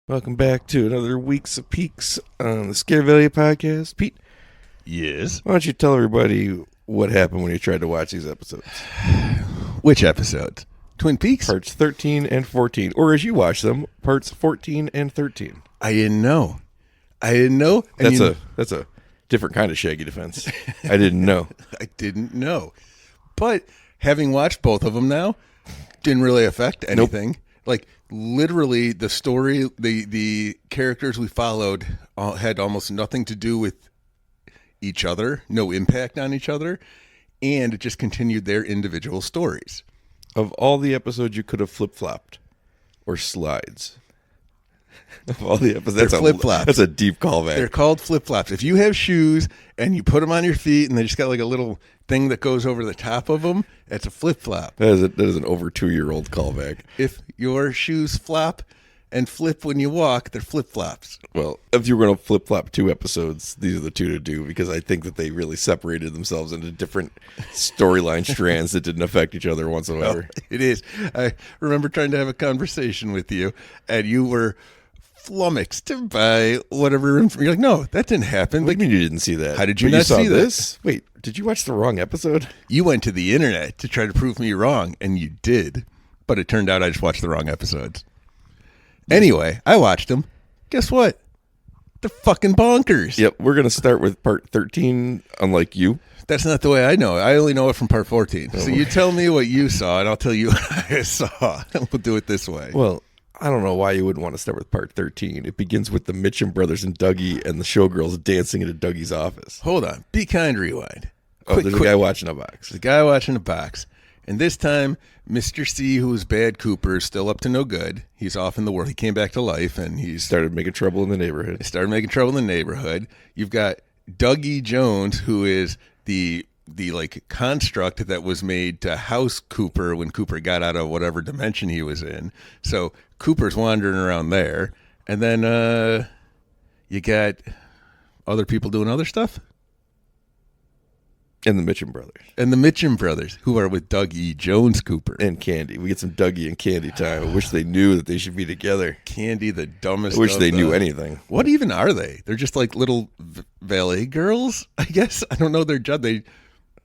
Welcome back to another Weeks of Peaks on the Scare Value podcast. Pete, Yes. why don't you tell everybody what happened when you tried to watch these episodes? Which episodes? Twin Peaks? Parts 13 and 14, or as you watch them, parts 14 and 13. I didn't know. And That's a different kind of Shaggy defense. I didn't know. I didn't know. But having watched both of them now, didn't really affect anything. Like literally the story, the characters we followed had almost nothing to do with each other, no impact on each other, and it just continued their individual stories. Of all the episodes you could have flip-flopped or slides. Of all the episodes, They're flip-flops. That's a deep callback. They're called flip-flops. If you have shoes and you put them on your feet and they just got like a little thing that goes over the top of them, that's a flip-flop. That is an over 2-year-old callback. If your shoes flop and flip when you walk, they're flip-flops. Well, if you were going to flip-flop 2 episodes, these are the 2 to do, because I think that they really separated themselves into different storyline strands that didn't affect each other whatsoever. It is. I remember trying to have a conversation with you, and you were flummoxed by whatever. You're like, no, that didn't happen. What Like, do you mean you didn't see that? How did you But not saw see that? this? Wait, did you watch the wrong episode? you went to the internet to try to prove me wrong, and you did. But it turned out I just watched the wrong episodes. Anyway, I watched them. Guess what? They're fucking bonkers. Yep, we're going to start with part 13, unlike you. That's not the way I know it. I only know it from part 14. So you tell me what you saw, and I'll tell you what I saw. We'll do it this way. Well, I don't know why you wouldn't want to start with part 13. It begins with the Mitchum brothers and Dougie and the showgirls dancing into Dougie's office. Hold on. Be kind, rewind. Oh, there's a guy watching a box. The guy watching a box. And this time, Mr. C, who was bad Cooper, is still up to no good. He's off in the world. He came back to life, and he's Started making trouble in the neighborhood. started making trouble in the neighborhood. You've got Dougie Jones, who is the like construct that was made to house Cooper when Cooper got out of whatever dimension he was in. So Cooper's wandering around there. And then you got other people doing other stuff. And the Mitchum brothers. And the Mitchum brothers, who are with Dougie Jones Cooper. And Candy. We get some Dougie and Candy time. I wish they knew that they should be together. Candy, the dumbest. I wish of they the- knew anything. What even are they? They're just like little valet girls, I guess. I don't know their job. They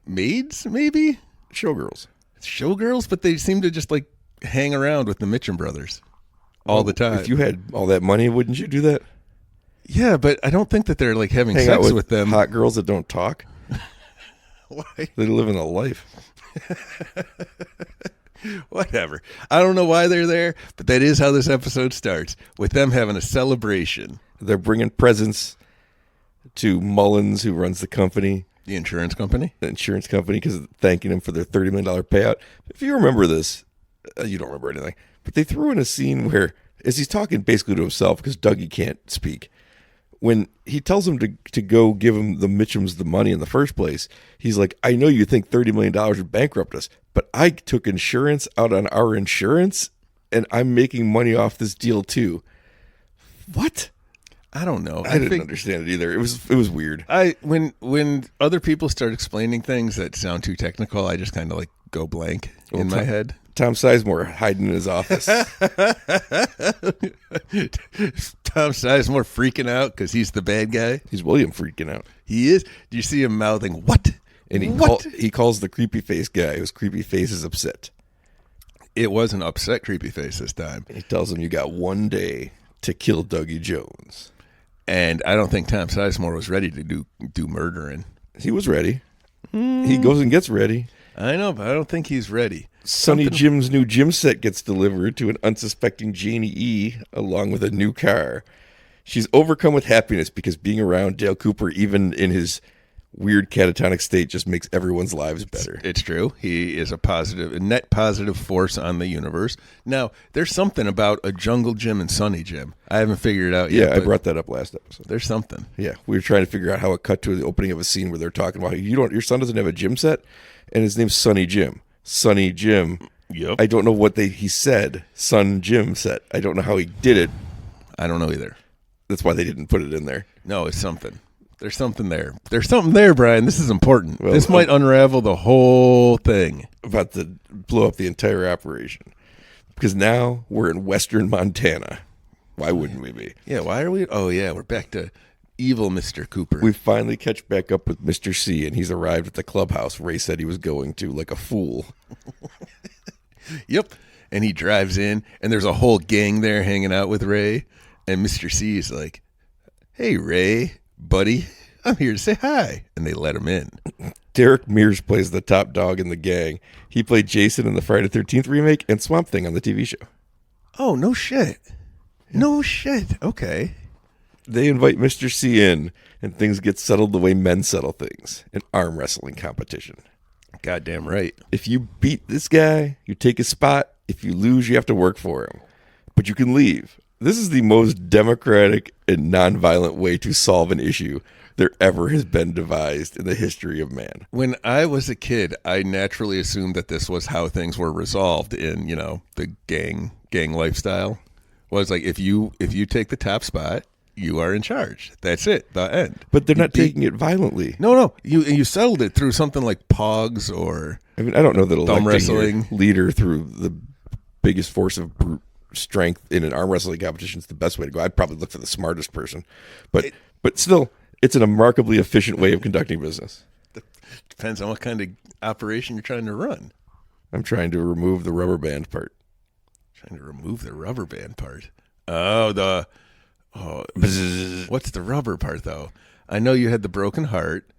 maids, maybe? Showgirls. Showgirls, but they seem to just like hang around with the Mitchum brothers all the time. If you had all that money, wouldn't you do that? Yeah, but I don't think that they're like having Hang sex out with them. hot girls that don't talk. Why? They live in a life. Whatever. I don't know why they're there, but that is how this episode starts, with them having a celebration. They're bringing presents to Mullins, who runs the company, The insurance company? the insurance company, because thanking him for their $30 million payout. If you remember this, you don't remember anything, but they threw in a scene where, as he's talking basically to himself, because Dougie can't speak, when he tells him to go give him the Mitchums the money in the first place, he's like, I know you think $30 million would bankrupt us, but I took insurance out on our insurance, and I'm making money off this deal too. What? I don't know. I didn't understand it either. It was weird. When other people start explaining things that sound too technical, I just kind of like go blank in my head. Tom Sizemore hiding in his office. Tom Sizemore freaking out because he's the bad guy. He's William freaking out. He is. Do you see him mouthing, what? And What? he calls the creepy face guy, whose creepy face is upset. It was an upset creepy face this time. He tells him you got one day to kill Dougie Jones. And I don't think Tom Sizemore was ready to do murdering. He was ready. He goes and gets ready. I know, but I don't think he's ready. Sonny Jim's new gym set gets delivered to an unsuspecting Janie E. along with a new car. She's overcome with happiness because being around Dale Cooper, even in his weird catatonic state, just makes everyone's lives better. It's true. He is a net positive force on the universe. Now, there's something about a jungle gym and Sonny Jim. I haven't figured it out yet. Yeah, I but brought that up last episode. there's something. Yeah, we were trying to figure out how it cut to the opening of a scene where they're talking about your son doesn't have a gym set, and his name's Sonny Jim. Sonny Jim. Yep. I don't know what he said. Son Jim set. I don't know how he did it. I don't know either. That's why they didn't put it in there. No, it's something. There's something there. There's something there, Brian. This is important. Well, this might unravel the whole thing. About to blow up the entire operation. Because now we're in western Montana. Why wouldn't we be? Yeah, why are we? Oh, yeah, we're back to evil Mr. Cooper. We finally catch back up with Mr. C, and he's arrived at the clubhouse Ray said he was going to, like a fool. Yep. And he drives in, and there's a whole gang there hanging out with Ray. And Mr. C is like, "Hey, Ray, buddy, I'm here to say hi." And they let him in. Derek Mears plays the top dog in the gang. He played Jason in the Friday the 13th remake and Swamp Thing on the TV show. Oh, no shit. No shit. Okay. They invite Mr. C in, and things get settled the way men settle things, an arm wrestling competition. Goddamn right. If you beat this guy, you take his spot. If you lose, you have to work for him. But you can leave. This is the most democratic and nonviolent way to solve an issue there ever has been devised in the history of man. When I was a kid, I naturally assumed that this was how things were resolved in, the gang lifestyle. Was like, if you take the top spot, you are in charge. That's it. The end. But they're not taking it violently. No. You settled it through something like Pogs or... I mean, I don't know that thumb electing wrestling your leader through the biggest force of brute strength in an arm wrestling competition is the best way to go. I'd probably look for the smartest person. But still, it's a remarkably efficient way of conducting business. Depends on what kind of operation you're trying to run. I'm trying to remove the rubber band part. Trying to remove the rubber band part. What's the rubber part, though? I know you had the broken heart,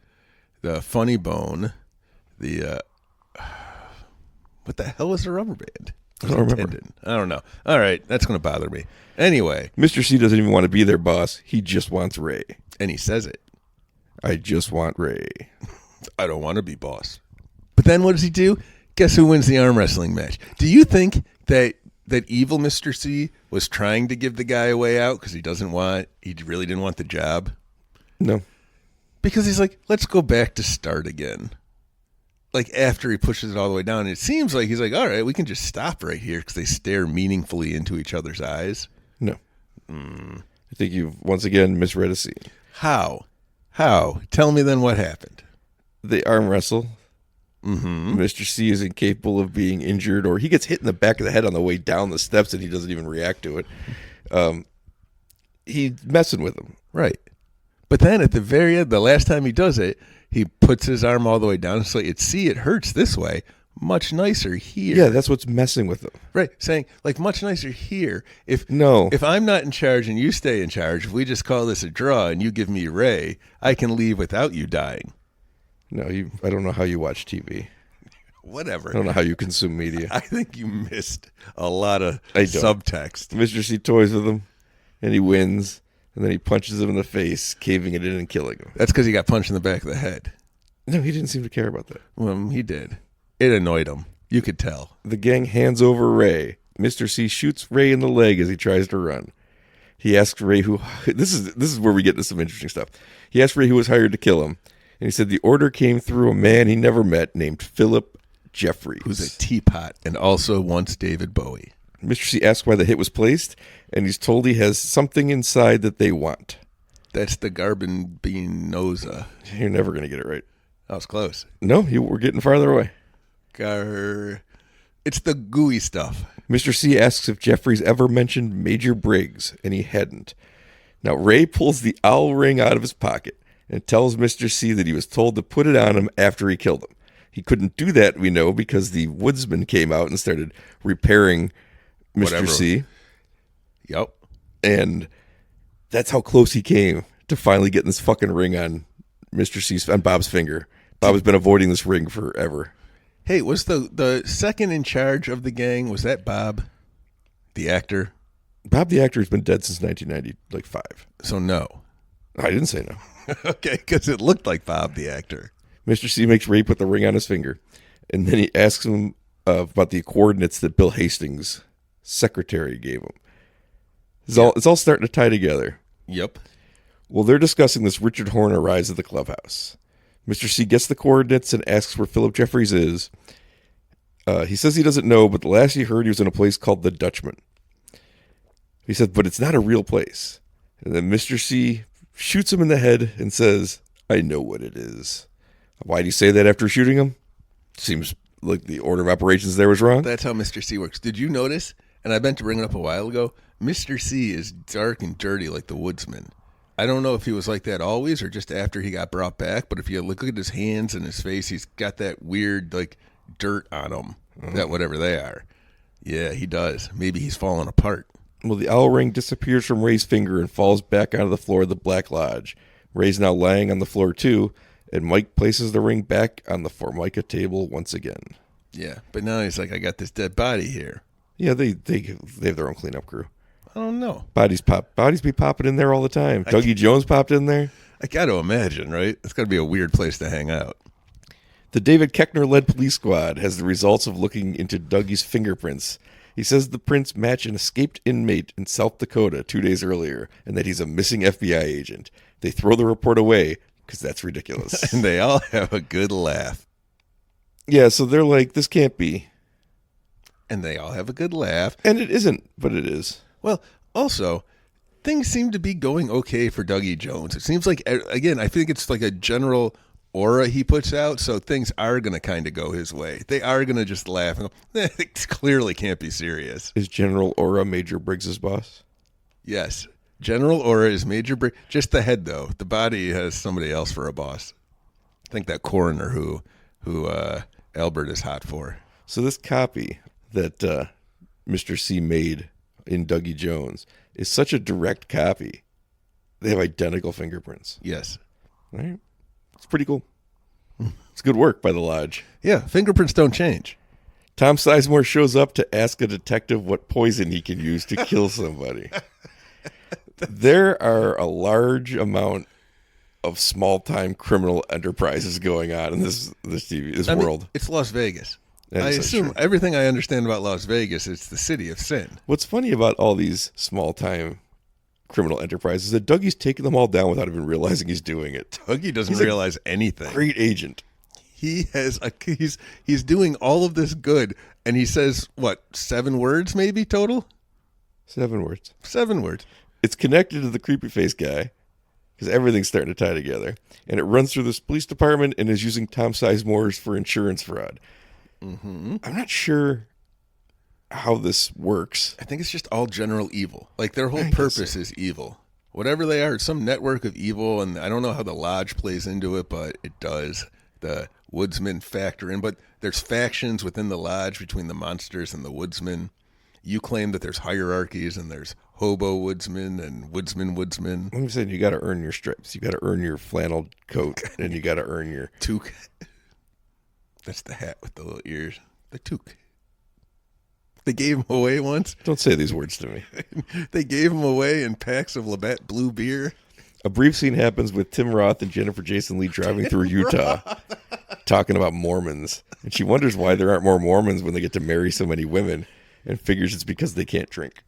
the funny bone, the... what the hell was the rubber band? I don't remember. Tendon. I don't know. All right, that's going to bother me. Anyway. Mr. C doesn't even want to be their boss. He just wants Ray. And he says it. I just want Ray. I don't want to be boss. But then what does he do? Guess who wins the arm wrestling match? Do you think that evil Mr. C was trying to give the guy a way out because he really didn't want the job? No. Because he's like, let's go back to start again. Like after he pushes it all the way down, it seems like he's like, all right, we can just stop right here because they stare meaningfully into each other's eyes. No. I think you've once again misread a scene. How? Tell me then what happened. They arm wrestle. Mm-hmm. Mr. C is incapable of being injured, or he gets hit in the back of the head on the way down the steps and he doesn't even react to it. He's messing with him. Right. But then at the very end, the last time he does it, he puts his arm all the way down. It's like, it hurts this way. Much nicer here. Yeah, that's what's messing with him. Right. Saying, like, much nicer here. If I'm not in charge and you stay in charge, if we just call this a draw and you give me Ray, I can leave without you dying. No, I don't know how you watch TV. Whatever. I don't know how you consume media. I think you missed a lot of subtext. Mr. C toys with him, and he wins, and then he punches him in the face, caving it in and killing him. That's because he got punched in the back of the head. No, he didn't seem to care about that. Well, he did. It annoyed him. You could tell. The gang hands over Ray. Mr. C shoots Ray in the leg as he tries to run. He asks Ray who... This is where we get to some interesting stuff. He asked Ray who was hired to kill him, and he said the order came through a man he never met named Philip Jeffries. Who's a teapot and also once David Bowie. Mr. C asks why the hit was placed, and he's told he has something inside that they want. That's the Garbin-Bean-Noza. You're never going to get it right. That was close. No, we're getting farther away. It's the gooey stuff. Mr. C asks if Jeffries ever mentioned Major Briggs, and he hadn't. Now, Ray pulls the owl ring out of his pocket and tells Mr. C that he was told to put it on him after he killed him. He couldn't do that, we know, because the woodsman came out and started repairing Mr. C. Yep. And that's how close he came to finally getting this fucking ring on Mr. C's, on Bob's finger. Bob has been avoiding this ring forever. Hey, was the second in charge of the gang, was that Bob, the actor? Bob the actor has been dead since 1995. So no. I didn't say no. Okay, because it looked like Bob the actor. Mr. C makes Ray put the ring on his finger, and then he asks him about the coordinates that Bill Hastings' secretary gave him. It's all starting to tie together. Yep. Well, they're discussing this Richard Horner rise at the clubhouse. Mr. C gets the coordinates and asks where Philip Jeffries is. He says he doesn't know, but the last he heard, he was in a place called the Dutchman. He said, but it's not a real place. And then Mr. C shoots him in the head and says, I know what it is. Why do you say that after shooting him? Seems like the order of operations there was wrong. That's how Mr. C works. Did you notice, and I meant to bring it up a while ago, Mr. C is dark and dirty like the Woodsman. I don't know if he was like that always or just after he got brought back, but if you look at his hands and his face, he's got that weird, like, dirt on him, that whatever they are. Yeah, he does. Maybe he's falling apart. Well, the owl ring disappears from Ray's finger and falls back onto the floor of the Black Lodge. Ray's now lying on the floor, too, and Mike places the ring back on the Formica table once again. Yeah, but now he's like, I got this dead body here. Yeah, they have their own cleanup crew. I don't know. Bodies be popping in there all the time. Dougie Jones popped in there. I got to imagine, right? It's got to be a weird place to hang out. The David Keckner-led police squad has the results of looking into Dougie's fingerprints. He says the prints match an escaped inmate in South Dakota 2 days earlier and that he's a missing FBI agent. They throw the report away because that's ridiculous. And they all have a good laugh. Yeah, so they're like, this can't be. And they all have a good laugh. And it isn't, but it is. Well, also, things seem to be going okay for Dougie Jones. It seems like, again, I think it's like a general aura he puts out, so things are going to kind of go his way. They are going to just laugh and go, it clearly can't be serious. Is General Aura Major Briggs's boss? Yes. General Aura is Major Briggs. Just the head, though. The body has somebody else for a boss. I think that coroner who Albert is hot for. So this copy that Mr. C made in Dougie Jones is such a direct copy. They have identical fingerprints. Yes. All right. It's pretty cool. It's good work by the Lodge. Yeah, fingerprints don't change. Tom Sizemore shows up to ask a detective what poison he can use to kill somebody. There are a large amount of small-time criminal enterprises going on in this world. It's Las Vegas. That I is so assume true. everything I understand about Las Vegas, it's the city of sin. What's funny about all these small-time criminal enterprises is that Dougie's taking them all down without even realizing he's doing it. Dougie doesn't He's a realize anything. Great agent. He's doing all of this good, and he says, what, 7 words maybe total? 7 words. 7 words. It's connected to the creepy face guy because everything's starting to tie together. And it runs through this police department and is using Tom Sizemore's for insurance fraud. Mm-hmm. I'm not sure how this works. I think it's just all general evil. Like their whole purpose is evil. Whatever they are, it's some network of evil, and I don't know how the Lodge plays into it, but it does. The Woodsmen factor in, but there's factions within the Lodge between the monsters and the Woodsmen. You claim that there's hierarchies and there's hobo woodsmen and woodsmen. I'm saying you got to earn your stripes. You got to earn your flannel coat, and you got to earn your toque. That's the hat with the little ears. The toque. They gave him away once. Don't say these words to me. They gave him away in packs of Labatt Blue beer. A brief scene happens with Tim Roth and Jennifer Jason Leigh driving through Utah, talking about Mormons, and she wonders why there aren't more Mormons when they get to marry so many women. And figures it's because they can't drink.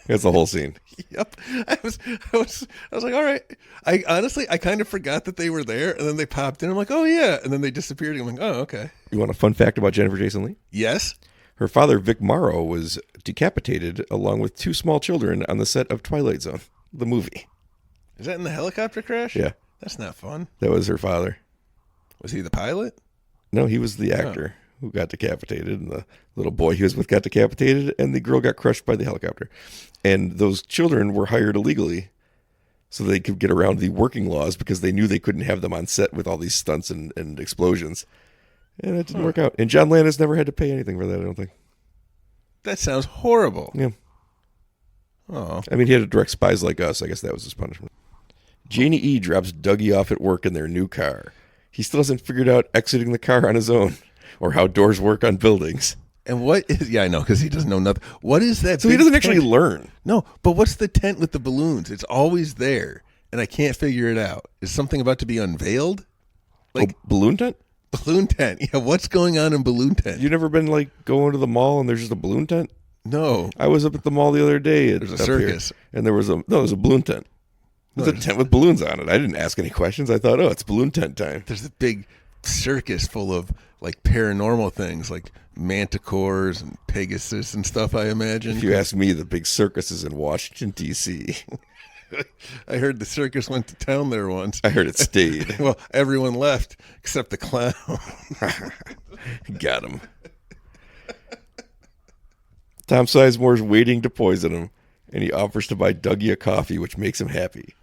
That's the whole scene. Yep. I was like, all right. I honestly kind of forgot that they were there, and then they popped in. I'm like, oh yeah, and then they disappeared. I'm like, oh okay. You want a fun fact about Jennifer Jason Leigh? Yes. Her father, Vic Morrow, was decapitated along with 2 small children on the set of Twilight Zone, the movie. Is that in the helicopter crash? Yeah. That's not fun. That was her father. Was he the pilot? No, he was the actor who got decapitated, and the little boy he was with got decapitated, and the girl got crushed by the helicopter. And those children were hired illegally so they could get around the working laws because they knew they couldn't have them on set with all these stunts and explosions. And it didn't work out. And John Landis never had to pay anything for that, I don't think. That sounds horrible. Yeah. Oh. I mean, he had to direct Spies Like Us. I guess that was his punishment. Janie E. drops Dougie off at work in their new car. He still hasn't figured out exiting the car on his own or how doors work on buildings. And what is... Yeah, I know, because he doesn't know nothing. What is that? So he doesn't actually learn. No, but what's the tent with the balloons? It's always there, and I can't figure it out. Is something about to be unveiled? Like balloon tent? Balloon tent. Yeah, what's going on in balloon tent? You never been like going to the mall and there's just a balloon tent? No. I was up at the mall the other day. There's a circus. And there was a balloon tent. There's a tent with balloons on it. I didn't ask any questions. I thought, it's balloon tent time. There's a big circus full of like paranormal things like manticores and Pegasus and stuff, I imagine. If you ask me, the big circus is in Washington, D.C. I heard the circus went to town there once. I heard it stayed. Well, everyone left except the clown. Got him. Tom Sizemore's waiting to poison him. and he offers to buy Dougie a coffee, which makes him happy.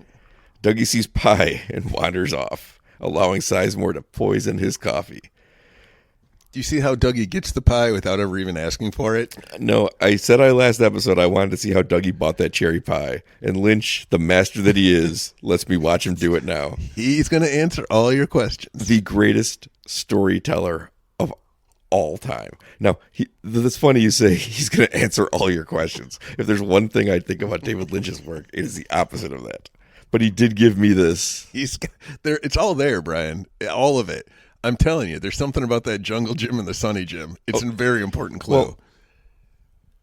Dougie sees Pie and wanders off, allowing Sizemore to poison his coffee. Do you see how Dougie gets the pie without ever even asking for it? No, I said last episode I wanted to see how Dougie bought that cherry pie, and Lynch, the master that he is, lets me watch him do it now. He's going to answer all your questions. The greatest storyteller of all time. Now, that's funny you say he's going to answer all your questions. If there's one thing I think about David Lynch's work, it is the opposite of that. But he did give me this. He's there. It's all there, Brian. All of it. I'm telling you, there's something about that jungle gym and the Sunny Gym. It's a very important clue. Well,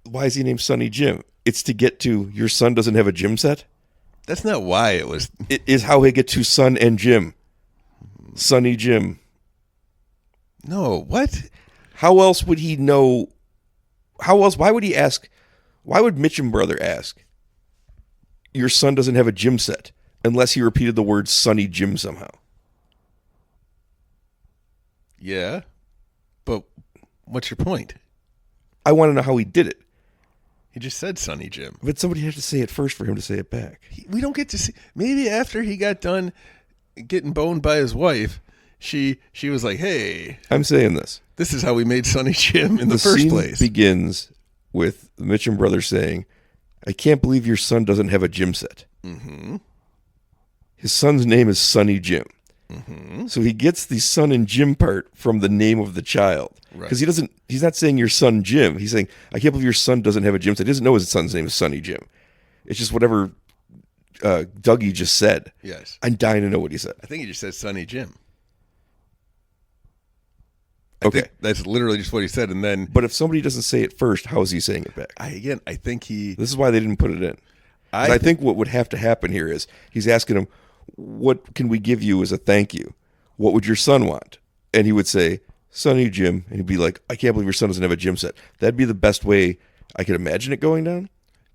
why is he named Sunny Jim? It's to get to your son doesn't have a gym set? That's not why it was. It is how he get to Sun and Jim. Sunny Jim. No, what? How else would he know? How else? Why would he ask? Why would Mitch and Brother ask? Your son doesn't have a gym set unless he repeated the word Sunny Jim somehow. Yeah, but what's your point? I want to know how he did it. He just said Sunny Jim. But somebody had to say it first for him to say it back. We don't get to see. Maybe after he got done getting boned by his wife, she was like, "Hey, I'm saying this. This is how we made Sunny Jim in the first scene place." Begins with Mitch and Brother saying, "I can't believe your son doesn't have a gym set." Mm-hmm. His son's name is Sunny Jim. Mm-hmm. So he gets the son and Jim part from the name of the child. Because he's not saying your son Jim. He's saying, I can't believe your son doesn't have a gym set. He doesn't know his son's name is Sunny Jim. It's just whatever Dougie just said. Yes. I'm dying to know what he said. I think he just said Sunny Jim. I think that's literally just what he said. And then, but if somebody doesn't say it first, how is he saying it back? I think he. This is why they didn't put it in. I think what would have to happen here is he's asking him, what can we give you as a thank you? What would your son want? And he would say, Sunny Jim. And he'd be like, I can't believe your son doesn't have a gym set. That'd be the best way I could imagine it going down.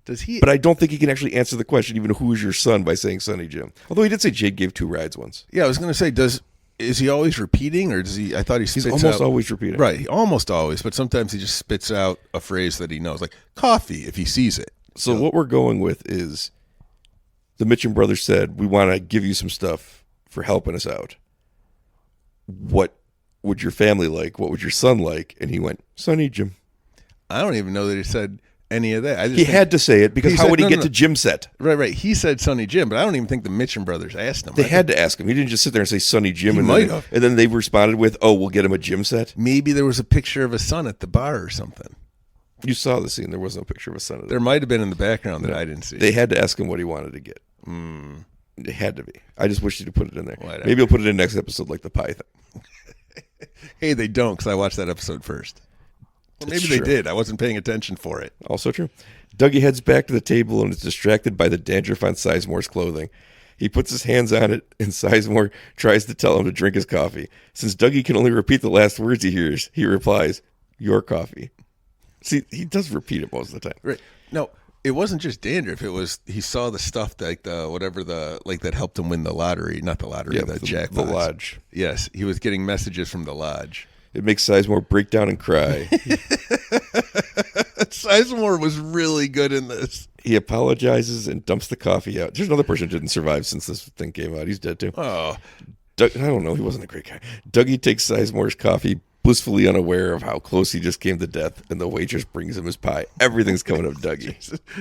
Does he? But I don't think he can actually answer the question, even who is your son, by saying Sunny Jim. Although he did say Jake gave 2 rides once. Yeah, I was going to say, is he always repeating, or does he? I thought he's almost always repeating. Right, almost always, but sometimes he just spits out a phrase that he knows, like coffee, if he sees it. So what we're going with is the Mitchum brothers said, we want to give you some stuff for helping us out. What would your family like? What would your son like? And he went, Sunny Jim. I don't even know that he said any of that. He had to say it because how would he get to gym set? Right. He said Sunny Jim, but I don't even think the Mitchum brothers asked him. They had to ask him. He didn't just sit there and say Sunny Jim. And then they responded with, oh, we'll get him a gym set. Maybe there was a picture of a son at the bar or something. You saw the scene. There was no picture of a son. There might have been in the background that I didn't see. They had to ask him what he wanted to get. It had to be. I just wish you to put it in there. Whatever. Maybe I'll put it in next episode like the pie thing. Hey, they don't, because I watched that episode first. Or maybe they did. I wasn't paying attention for it. Also true. Dougie heads back to the table and is distracted by the dandruff on Sizemore's clothing. He puts his hands on it, and Sizemore tries to tell him to drink his coffee. Since Dougie can only repeat the last words he hears, he replies, your coffee. See, he does repeat it most of the time. Right. No, it wasn't just dandruff. It was, he saw the stuff like that helped him win the lottery. Not the lottery, the jackpots. The lodge. Yes, he was getting messages from the lodge. It makes Sizemore break down and cry. Sizemore was really good in this. He apologizes and dumps the coffee out. There's another person who didn't survive since this thing came out. He's dead too. Oh, I don't know. He wasn't a great guy. Dougie takes Sizemore's coffee, blissfully unaware of how close he just came to death, and the waitress brings him his pie. Everything's coming up Dougie.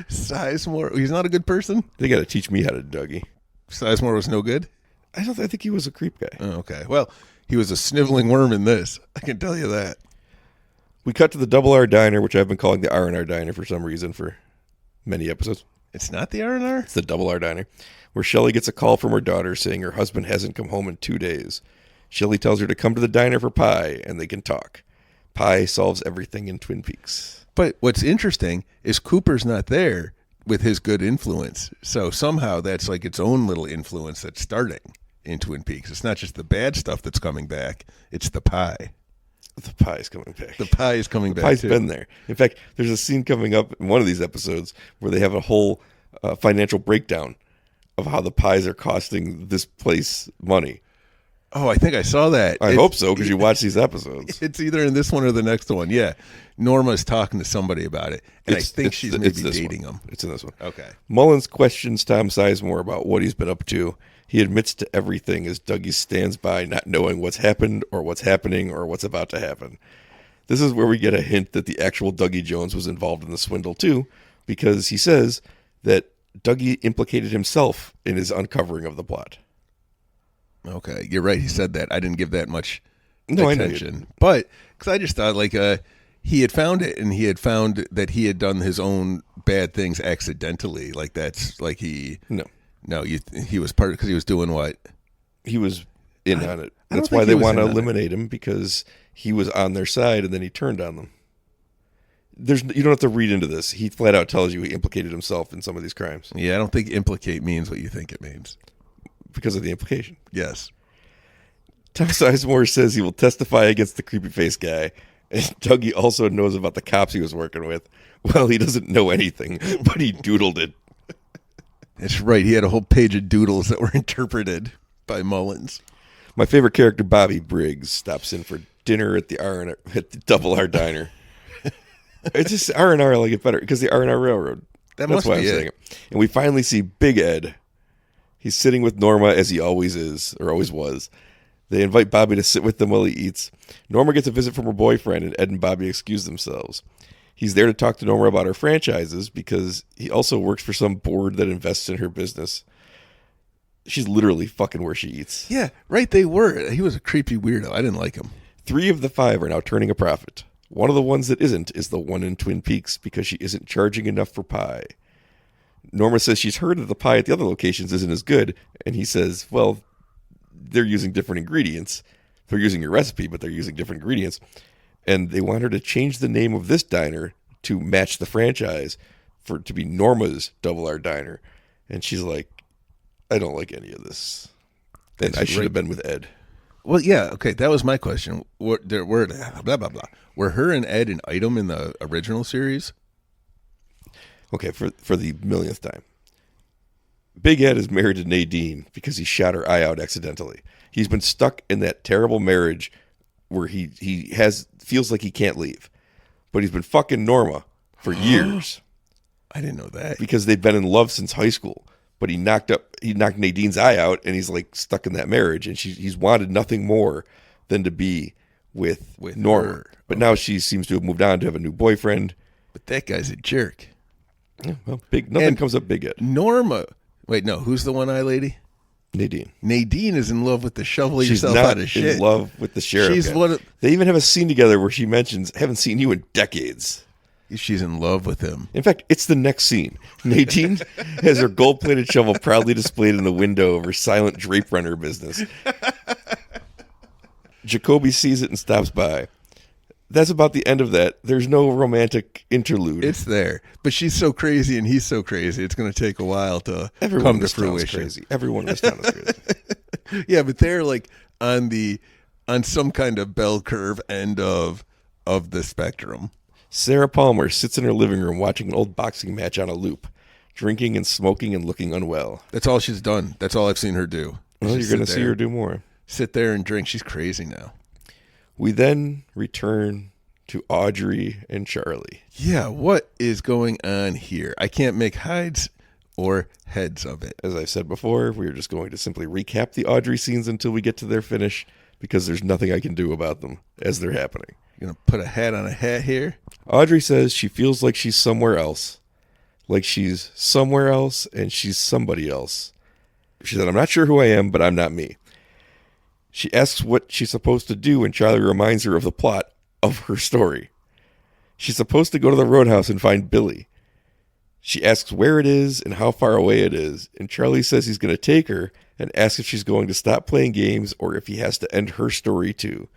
Sizemore, he's not a good person? They got to teach me how to Dougie. Sizemore was no good? I think he was a creep guy. Oh, okay. Well, he was a sniveling worm in this. I can tell you that. We cut to the Double R Diner, which I've been calling the R&R Diner for some reason for many episodes. It's not the R&R? It's the Double R Diner, where Shelley gets a call from her daughter saying her husband hasn't come home in 2 days. Shelley tells her to come to the diner for pie, and they can talk. Pie solves everything in Twin Peaks. But what's interesting is Cooper's not there with his good influence. So somehow that's like its own little influence that's starting in Twin Peaks. It's not just the bad stuff that's coming back. It's the pie. The pie's coming back. The pie is coming back. The pie's been there. In fact, there's a scene coming up in one of these episodes where they have a whole financial breakdown of how the pies are costing this place money. Oh, I think I saw that. I hope so, because you watch these episodes. It's either in this one or the next one. Yeah. Norma's talking to somebody about it, and I think she's maybe dating him. It's in this one. Okay. Mullins questions Tom Sizemore about what he's been up to. He admits to everything as Dougie stands by, not knowing what's happened or what's happening or what's about to happen. This is where we get a hint that the actual Dougie Jones was involved in the swindle too, because he says that Dougie implicated himself in his uncovering of the plot. Okay, you're right. He said that. I didn't give that much No, attention, but because I just thought he had found it, and he had found that he had done his own bad things accidentally. Like that's like he he was part because he was doing what he was in on it. That's why they want to eliminate him, because he was on their side and then he turned on them. You don't have to read into this. He flat out tells you he implicated himself in some of these crimes. Yeah, I don't think implicate means what you think it means. Because of the implication. Yes. Tom Sizemore says he will testify against the creepy face guy. And Dougie also knows about the cops he was working with. Well, he doesn't know anything, but he doodled it. That's right. He had a whole page of doodles that were interpreted by Mullins. My favorite character, Bobby Briggs, stops in for dinner at the Double R Diner. It's just R&R. I like it better because the R&R Railroad. That's why I'm saying it. And we finally see Big Ed. He's sitting with Norma as he always is, or always was. They invite Bobby to sit with them while he eats. Norma gets a visit from her boyfriend, and Ed and Bobby excuse themselves. He's there to talk to Norma about her franchises because he also works for some board that invests in her business. She's literally fucking where she eats. Yeah, right, they were. He was a creepy weirdo. I didn't like him. 3 of the 5 are now turning a profit. One of the ones that isn't is the one in Twin Peaks because she isn't charging enough for pie. Norma says she's heard that the pie at the other locations isn't as good, and he says, well, they're using different ingredients. They're using your recipe, but they're using different ingredients. And they want her to change the name of this diner to match the franchise to be Norma's Double R Diner. And she's like, I don't like any of this. And I should have been with Ed. Well, yeah, okay, that was my question. Were blah, blah, blah. Were her and Ed an item in the original series? Okay, for the millionth time. Big Ed is married to Nadine because he shot her eye out accidentally. He's been stuck in that terrible marriage where he feels like he can't leave. But he's been fucking Norma for years. I didn't know that. Because they've been in love since high school. But he knocked Nadine's eye out, and he's like stuck in that marriage, and he's wanted nothing more than to be with Norma. Her. But now she seems to have moved on to have a new boyfriend. But that guy's a jerk. Yeah, well, nothing comes up Big Ed. Norma. Wait, no, who's the one-eye lady? Nadine. Nadine is in love with the shovel She's yourself not out of shit. in love with the sheriff. They even have a scene together where she mentions, haven't seen you in decades. She's in love with him. In fact, it's the next scene. Nadine has her gold-plated shovel proudly displayed in the window of her silent drape runner business. Jacoby sees it and stops by. That's about the end of that. There's no romantic interlude. It's there. But she's so crazy and he's so crazy. It's going to take a while to come to fruition. Crazy. Everyone in this town is crazy. Yeah, but they're like on some kind of bell curve end of the spectrum. Sarah Palmer sits in her living room watching an old boxing match on a loop, drinking and smoking and looking unwell. That's all she's done. That's all I've seen her do. Well, you're going to see her do more. Sit there and drink. She's crazy now. We then return to Audrey and Charlie. Yeah, what is going on here? I can't make hides or heads of it. As I said before, we are just going to simply recap the Audrey scenes until we get to their finish, because there's nothing I can do about them as they're happening. You're going to put a hat on a hat here? Audrey says she feels like she's somewhere else. Like she's somewhere else and she's somebody else. She said, I'm not sure who I am, but I'm not me. She asks what she's supposed to do, and Charlie reminds her of the plot of her story. She's supposed to go to the roadhouse and find Billy. She asks where it is and how far away it is, and Charlie says he's going to take her and asks if she's going to stop playing games or if he has to end her story too.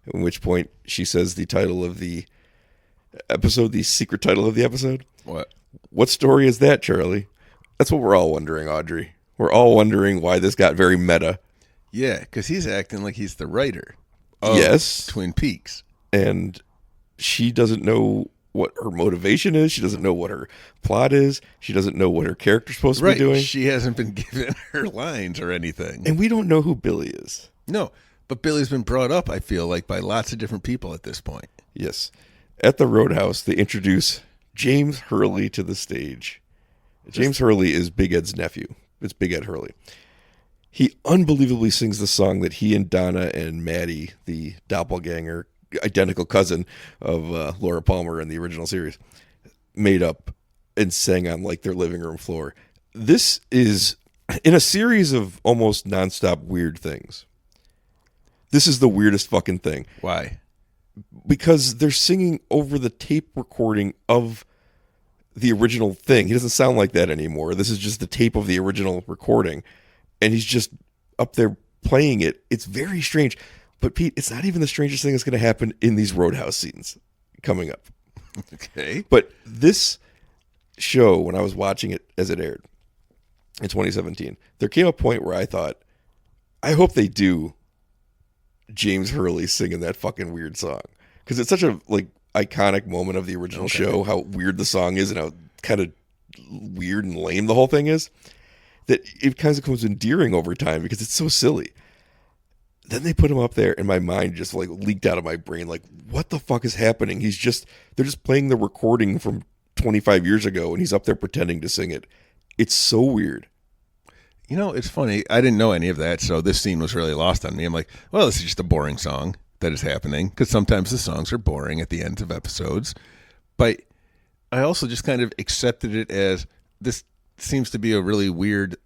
At which point she says the title of the episode, the secret title of the episode. What story is that, Charlie? That's what we're all wondering, Audrey. We're all wondering why this got very meta. Yeah, because he's acting like he's the writer of Twin Peaks. And she doesn't know what her motivation is. She doesn't know what her plot is. She doesn't know what her character's supposed to be doing. She hasn't been given her lines or anything. And we don't know who Billy is. No, But Billy's been brought up, I feel like, by lots of different people at this point. Yes. At the Roadhouse, they introduce James Hurley to the stage. James Hurley is Big Ed's nephew. It's Big Ed Hurley. He unbelievably sings the song that he and Donna and Maddie, the doppelganger, identical cousin of Laura Palmer in the original series, made up and sang on like their living room floor. This is in a series of almost nonstop weird things. This is the weirdest fucking thing. Why? Because they're singing over the tape recording of the original thing. He doesn't sound like that anymore. This is just the tape of the original recording. And he's just up there playing it. It's very strange. But Pete, it's not even the strangest thing that's going to happen in these Roadhouse scenes coming up. Okay. But this show, when I was watching it as it aired in 2017, there came a point where I thought, I hope they do James Hurley singing that fucking weird song. Because it's such a like iconic moment of the original show, how weird the song is and how kind of weird and lame the whole thing is, that it kind of becomes endearing over time because it's so silly. Then they put him up there and my mind just like leaked out of my brain. Like, what the fuck is happening? They're just playing the recording from 25 years ago and he's up there pretending to sing it. It's so weird. You know, it's funny. I didn't know any of that, so this scene was really lost on me. I'm like, well, this is just a boring song that is happening, because sometimes the songs are boring at the ends of episodes. But I also just kind of accepted it as this seems to be a really weird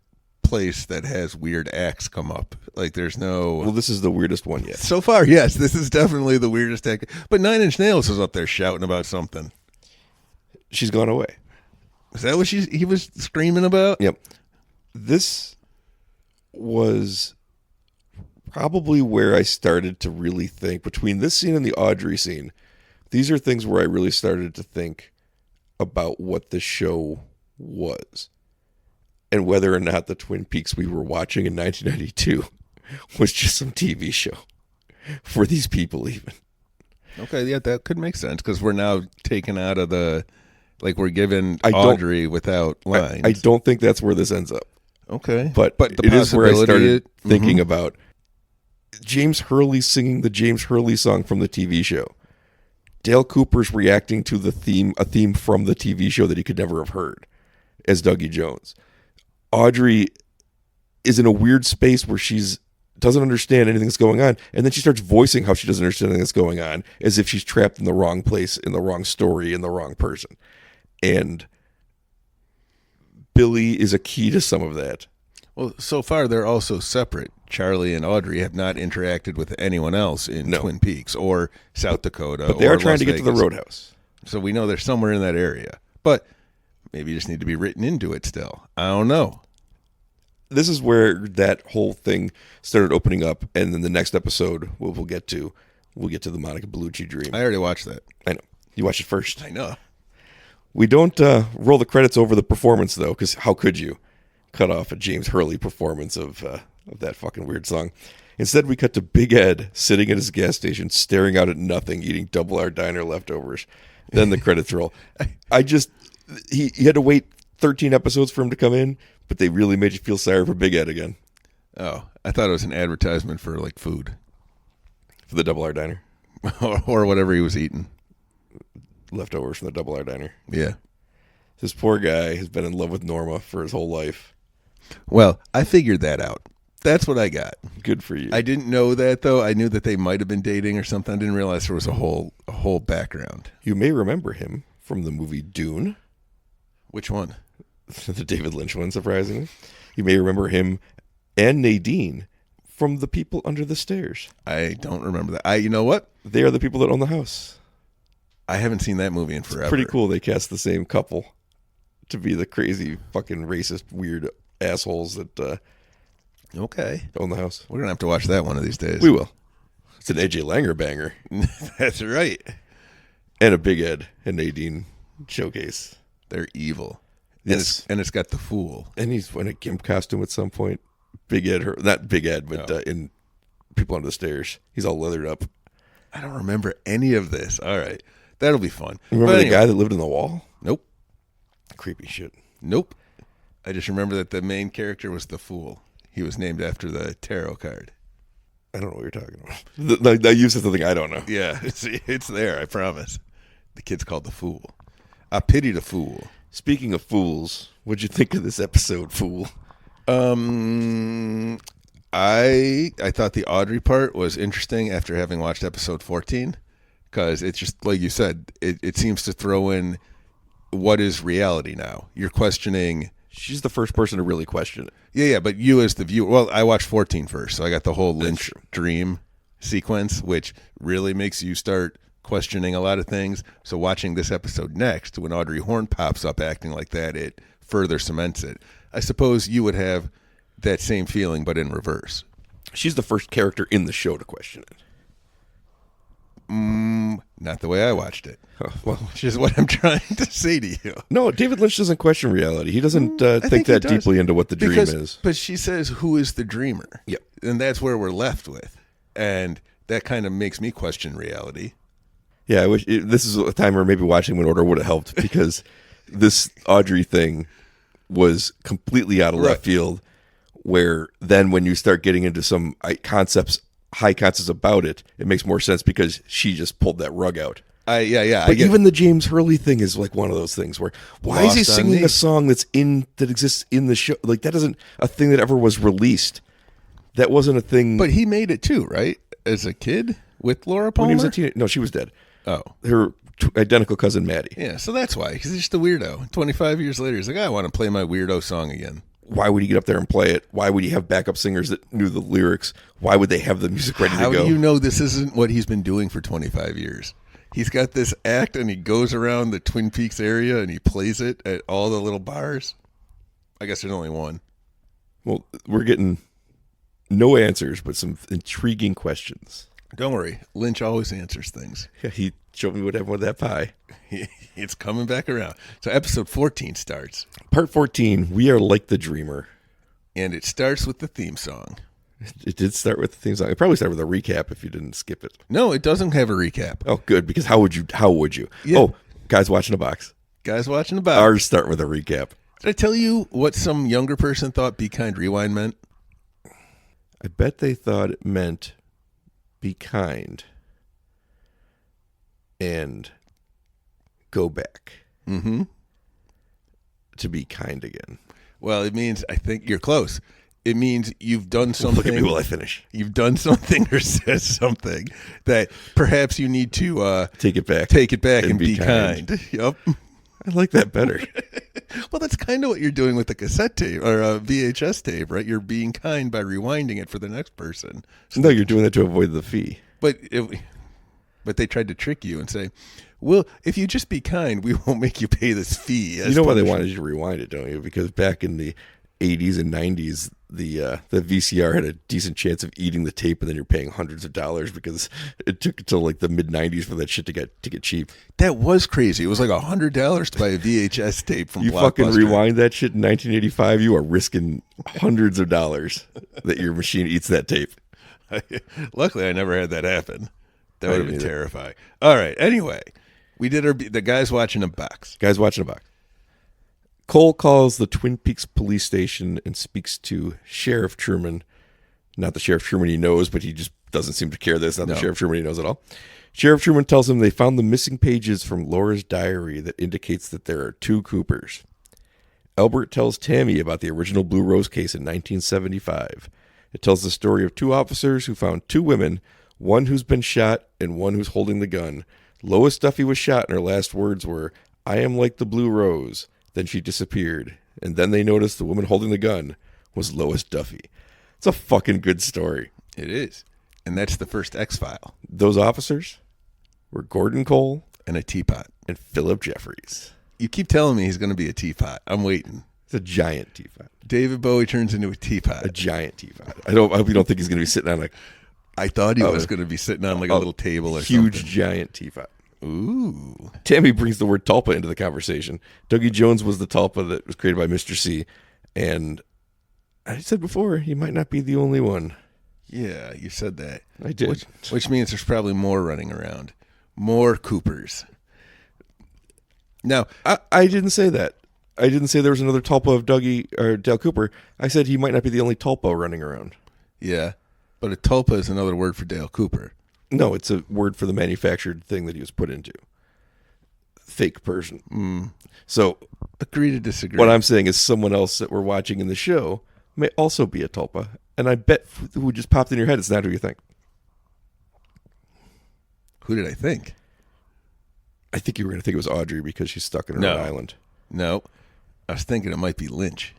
place that has weird acts come up. Like, there's no... Well, this is the weirdest one yet. So far, yes, this is definitely the weirdest act. But Nine Inch Nails was up there shouting about something. She's gone away. Is that what he was screaming about? Yep. This was probably where I started to really think, between this scene and the Audrey scene, these are things where I really started to think about what the show was and whether or not the Twin Peaks we were watching in 1992 was just some TV show for these people even. Okay, yeah, that could make sense, because we're now taken out of the, like, we're given Audrey without lines. I don't think that's where this ends up. Okay. But the it is where I started thinking mm-hmm. about James Hurley singing the James Hurley song from the TV show. Dale Cooper's reacting to a theme from the TV show that he could never have heard as Dougie Jones. Audrey is in a weird space where she's doesn't understand anything that's going on, and then she starts voicing how she doesn't understand anything that's going on, as if she's trapped in the wrong place, in the wrong story, in the wrong person. And Billy is a key to some of that. Well, so far they're also separate. Charlie and Audrey have not interacted with anyone else in Twin Peaks or South Dakota. But they are trying Las to get Vegas. to the Roadhouse. So we know they're somewhere in that area. But maybe you just need to be written into it still. I don't know. This is where that whole thing started opening up, and then the next episode we'll get to the Monica Bellucci dream. I already watched that. I know. You watched it first. I know. We don't roll the credits over the performance, though, because how could you cut off a James Hurley performance of that fucking weird song? Instead, we cut to Big Ed sitting at his gas station, staring out at nothing, eating Double R Diner leftovers. Then the credits roll. He had to wait 13 episodes for him to come in, but they really made you feel sorry for Big Ed again. Oh, I thought it was an advertisement for, like, food. For the Double R Diner. or whatever he was eating. Leftovers from the Double R Diner. Yeah. This poor guy has been in love with Norma for his whole life. Well, I figured that out. That's what I got. Good for you. I didn't know that, though. I knew that they might have been dating or something. I didn't realize there was a whole background. You may remember him from the movie Dune. Which one? The David Lynch one, surprisingly. You may remember him and Nadine from The People Under the Stairs. I don't remember that. You know what? They are the people that own the house. I haven't seen that movie in forever. It's pretty cool. They cast the same couple to be the crazy, fucking racist, weird assholes that okay. own the house. We're going to have to watch that one of these days. We will. It's an AJ Langer banger. That's right. And a Big Ed and Nadine showcase. They're evil. Yes. And it's got the Fool. And he's in a gimp costume at some point. Big Ed, not Big Ed, but in People Under the Stairs. He's all leathered up. I don't remember any of this. All right. That'll be fun. Remember the guy that lived in the wall? Nope. Creepy shit. Nope. I just remember that the main character was the Fool. He was named after the tarot card. I don't know what you're talking about. Now you said something I don't know. Yeah, it's there. I promise. The kid's called the Fool. I pity the fool. Speaking of fools, what'd you think of this episode, Fool? I thought the Audrey part was interesting after having watched episode 14, because it's just like you said. It seems to throw in what is reality now. You're questioning. She's the first person to really question it. Yeah, but you as the viewer. Well, I watched 14 first, so I got the whole Lynch dream sequence, which really makes you start questioning a lot of things. So watching this episode next, when Audrey Horne pops up acting like that, it further cements it. I suppose you would have that same feeling, but in reverse. She's the first character in the show to question it. Not the way I watched it. Oh, well, Which is what I'm trying to say to you. no, David Lynch doesn't question reality. He doesn't think he that does. deeply into what the dream is. But she says, who is the dreamer? Yep. And that's where we're left with. And that kind of makes me question reality. Yeah, I wish this is a time where maybe watching in order would have helped, because this Audrey thing was completely out of left field, where then when you start getting into some high concepts about it, it makes more sense because she just pulled that rug out. But Even the James Hurley thing is like one of those things where why is he Lost on singing me. a song that exists in the show? Like, that isn't a thing that ever was released. That wasn't a thing. But he made it too, right? As a kid with Laura when Palmer? he was a teenager, no, she was dead. Oh. Her identical cousin Maddie. Yeah, so that's why. He's just a weirdo. 25 years later, he's like, I want to play my weirdo song again. Why would he get up there and play it? Why would he have backup singers that knew the lyrics? Why would they have the music ready How to go? do you know this isn't what he's been doing for 25 years? He's got this act and he goes around the Twin Peaks area and he plays it at all the little bars. I guess there's only one. Well, we're getting no answers, but some intriguing questions. Don't worry. Lynch always answers things. Yeah, he showed me what happened with that pie. It's coming back around. So episode 14 starts. Part 14, We Are Like the Dreamer. And it starts with the theme song. It did start with the theme song. It probably started with a recap if you didn't skip it. No, it doesn't have a recap. Oh, good, because how would you? Yeah. Oh, guys watching a box. Guys watching the box. Ours start with a recap. Did I tell you what some younger person thought Be Kind Rewind meant? I bet they thought it meant be kind and go back to be kind again. Well, it means, I think you're close. It means you've done something. Look at me while I finish. You've done something or said something that perhaps you need to Take it back. take it back and be kind. Yep. I like that better. Well, that's kind of what you're doing with the cassette tape or a VHS tape, right? You're being kind by rewinding it for the next person. No, you're doing that to avoid the fee. But they tried to trick you and say, well, if you just be kind, we won't make you pay this fee. You know why they wanted you to rewind it, don't you? Because back in the 80s and 90s, the VCR had a decent chance of eating the tape, and then you're paying hundreds of dollars because it took until like the mid 90s for that shit to get cheap. That was crazy. It was like $100 to buy a VHS tape from You Blockbuster. fucking rewind that shit in 1985, you are risking hundreds of dollars that your machine eats that tape. Luckily, I never had that happen. That I would have didn't been either. terrifying. All right. Anyway, we did the guys watching a box. Guys watching a box. Cole calls the Twin Peaks police station and speaks to Sheriff Truman. Not the Sheriff Truman he knows, but he just doesn't seem to care that it's not the Sheriff Truman he knows at all. Sheriff Truman tells him they found the missing pages from Laura's diary that indicates that there are two Coopers. Albert tells Tammy about the original Blue Rose case in 1975. It tells the story of two officers who found two women, one who's been shot and one who's holding the gun. Lois Duffy was shot, and her last words were, "I am like the Blue Rose." Then she disappeared, and then they noticed the woman holding the gun was Lois Duffy. It's a fucking good story. It is. And that's the first X-File. Those officers were Gordon Cole And a teapot. and Philip Jeffries. You keep telling me he's going to be a teapot. I'm waiting. It's a giant teapot. David Bowie turns into a teapot. A giant teapot. I hope you don't think he's going to be sitting on I thought he was going to be sitting on like a little table or huge something. giant teapot. Ooh. Tammy brings the word tulpa into the conversation. Dougie Jones was the tulpa that was created by Mr. C. And I said before, he might not be the only one. Yeah, you said that. I did. Which means there's probably more running around. More Coopers. Now, I didn't say that. I didn't say there was another tulpa of Dougie or Dale Cooper. I said he might not be the only tulpa running around. yeah. But a tulpa is another word for Dale Cooper. No, it's a word for the manufactured thing that he was put into. Fake Persian. So Agree to disagree. what I'm saying is someone else that we're watching in the show may also be a tulpa. And I bet who just popped in your head, it's not who you think. Who did I think? I think you were going to think it was Audrey because she's stuck in her No. own island. No. I was thinking it might be Lynch.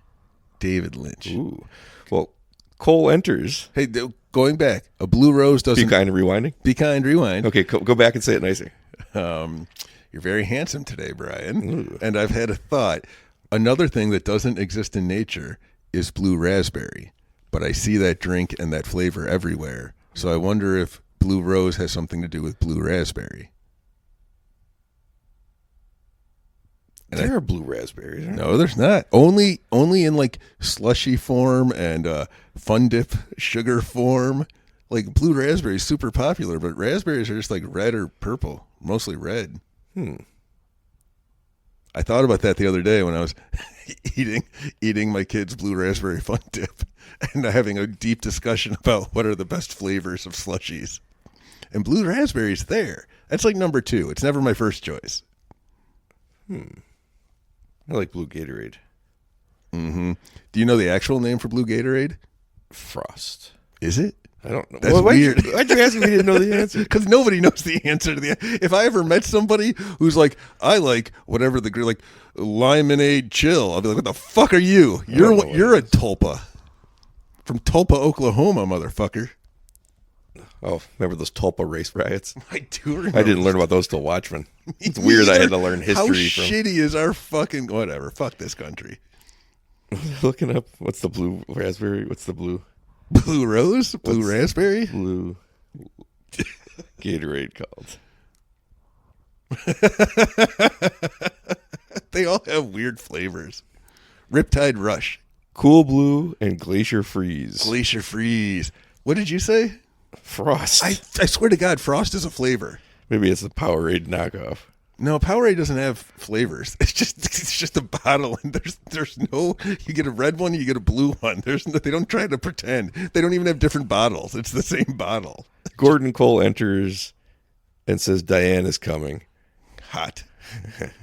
David Lynch. Ooh. Well, Cole enters. Hey, going back, a blue rose doesn't... Be kind and rewinding. Be kind, rewind. Okay, go back and say it nicer. You're very handsome today, Brian. Ooh. And I've had a thought. Another thing that doesn't exist in nature is blue raspberry. But I see that drink and that flavor everywhere. So I wonder if blue rose has something to do with blue raspberry. There are blue raspberries. Aren't No, there's not. Only in like slushy form and Fun Dip sugar form. Like blue raspberry is super popular, but raspberries are just like red or purple, mostly red. I thought about that the other day when I was eating my kids' blue raspberry Fun Dip and having a deep discussion about what are the best flavors of slushies. And blue raspberry's there. That's like number 2. It's never my first choice. I like blue Gatorade. Do you know the actual name for blue Gatorade? Frost. Is it? I don't know. That's why'd weird. Why'd you ask me if you didn't know the answer? Because nobody knows the answer to the. If I ever met somebody who's like, I like whatever the like limonade chill, I'll be like, what the fuck are you? You're a tulpa from Tulpa, Oklahoma, motherfucker. Oh, remember those Tulpa race riots? I do remember. I didn't learn about those till Watchmen. It's weird I had to learn history How from shitty is our fucking whatever? Fuck this country. looking up what's the blue raspberry? What's the blue Rose? Blue raspberry? blue Gatorade called? They all have weird flavors. Riptide Rush. Cool Blue and Glacier Freeze. Glacier Freeze. What did you say? Frost. I swear to God, Frost is a flavor. Maybe it's the Powerade knockoff. No, Powerade doesn't have flavors. It's just a bottle, and there's no. You get a red one, you get a blue one. There's no, they don't try to pretend. They don't even have different bottles. It's the same bottle. Gordon Cole enters and says Diane is coming. Hot.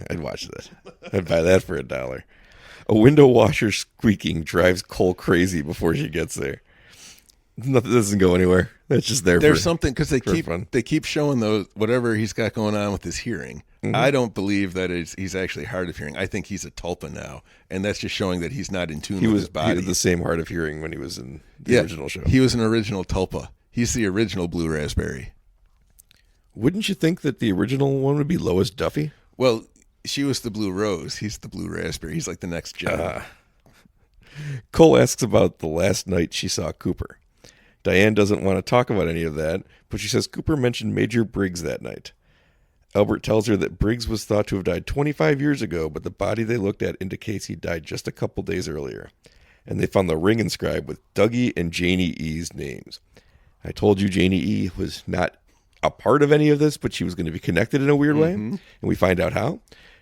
I'd watch that. I'd buy that for $1. A window washer squeaking drives Cole crazy before she gets there. Nothing doesn't go anywhere. That's just there. There's something because fun. they keep showing those whatever he's got going on with his hearing. I don't believe that he's actually hard of hearing. I think he's a tulpa now, and that's just showing that he's not in tune with his body. He had the same hard of hearing when he was in the original show. He was an original tulpa. He's the original blue raspberry. Wouldn't you think that the original one would be Lois Duffy? Well, she was the blue rose. He's the blue raspberry. He's like the next gen. Cole asks about the last night she saw Cooper. Diane doesn't want to talk about any of that, but she says Cooper mentioned Major Briggs that night. Albert tells her that Briggs was thought to have died 25 years ago, but the body they looked at indicates he died just a couple days earlier. And they found the ring inscribed with Dougie and Janie E.'s names. I told you Janie E. was not a part of any of this, but she was going to be connected in a weird way, and we find out how.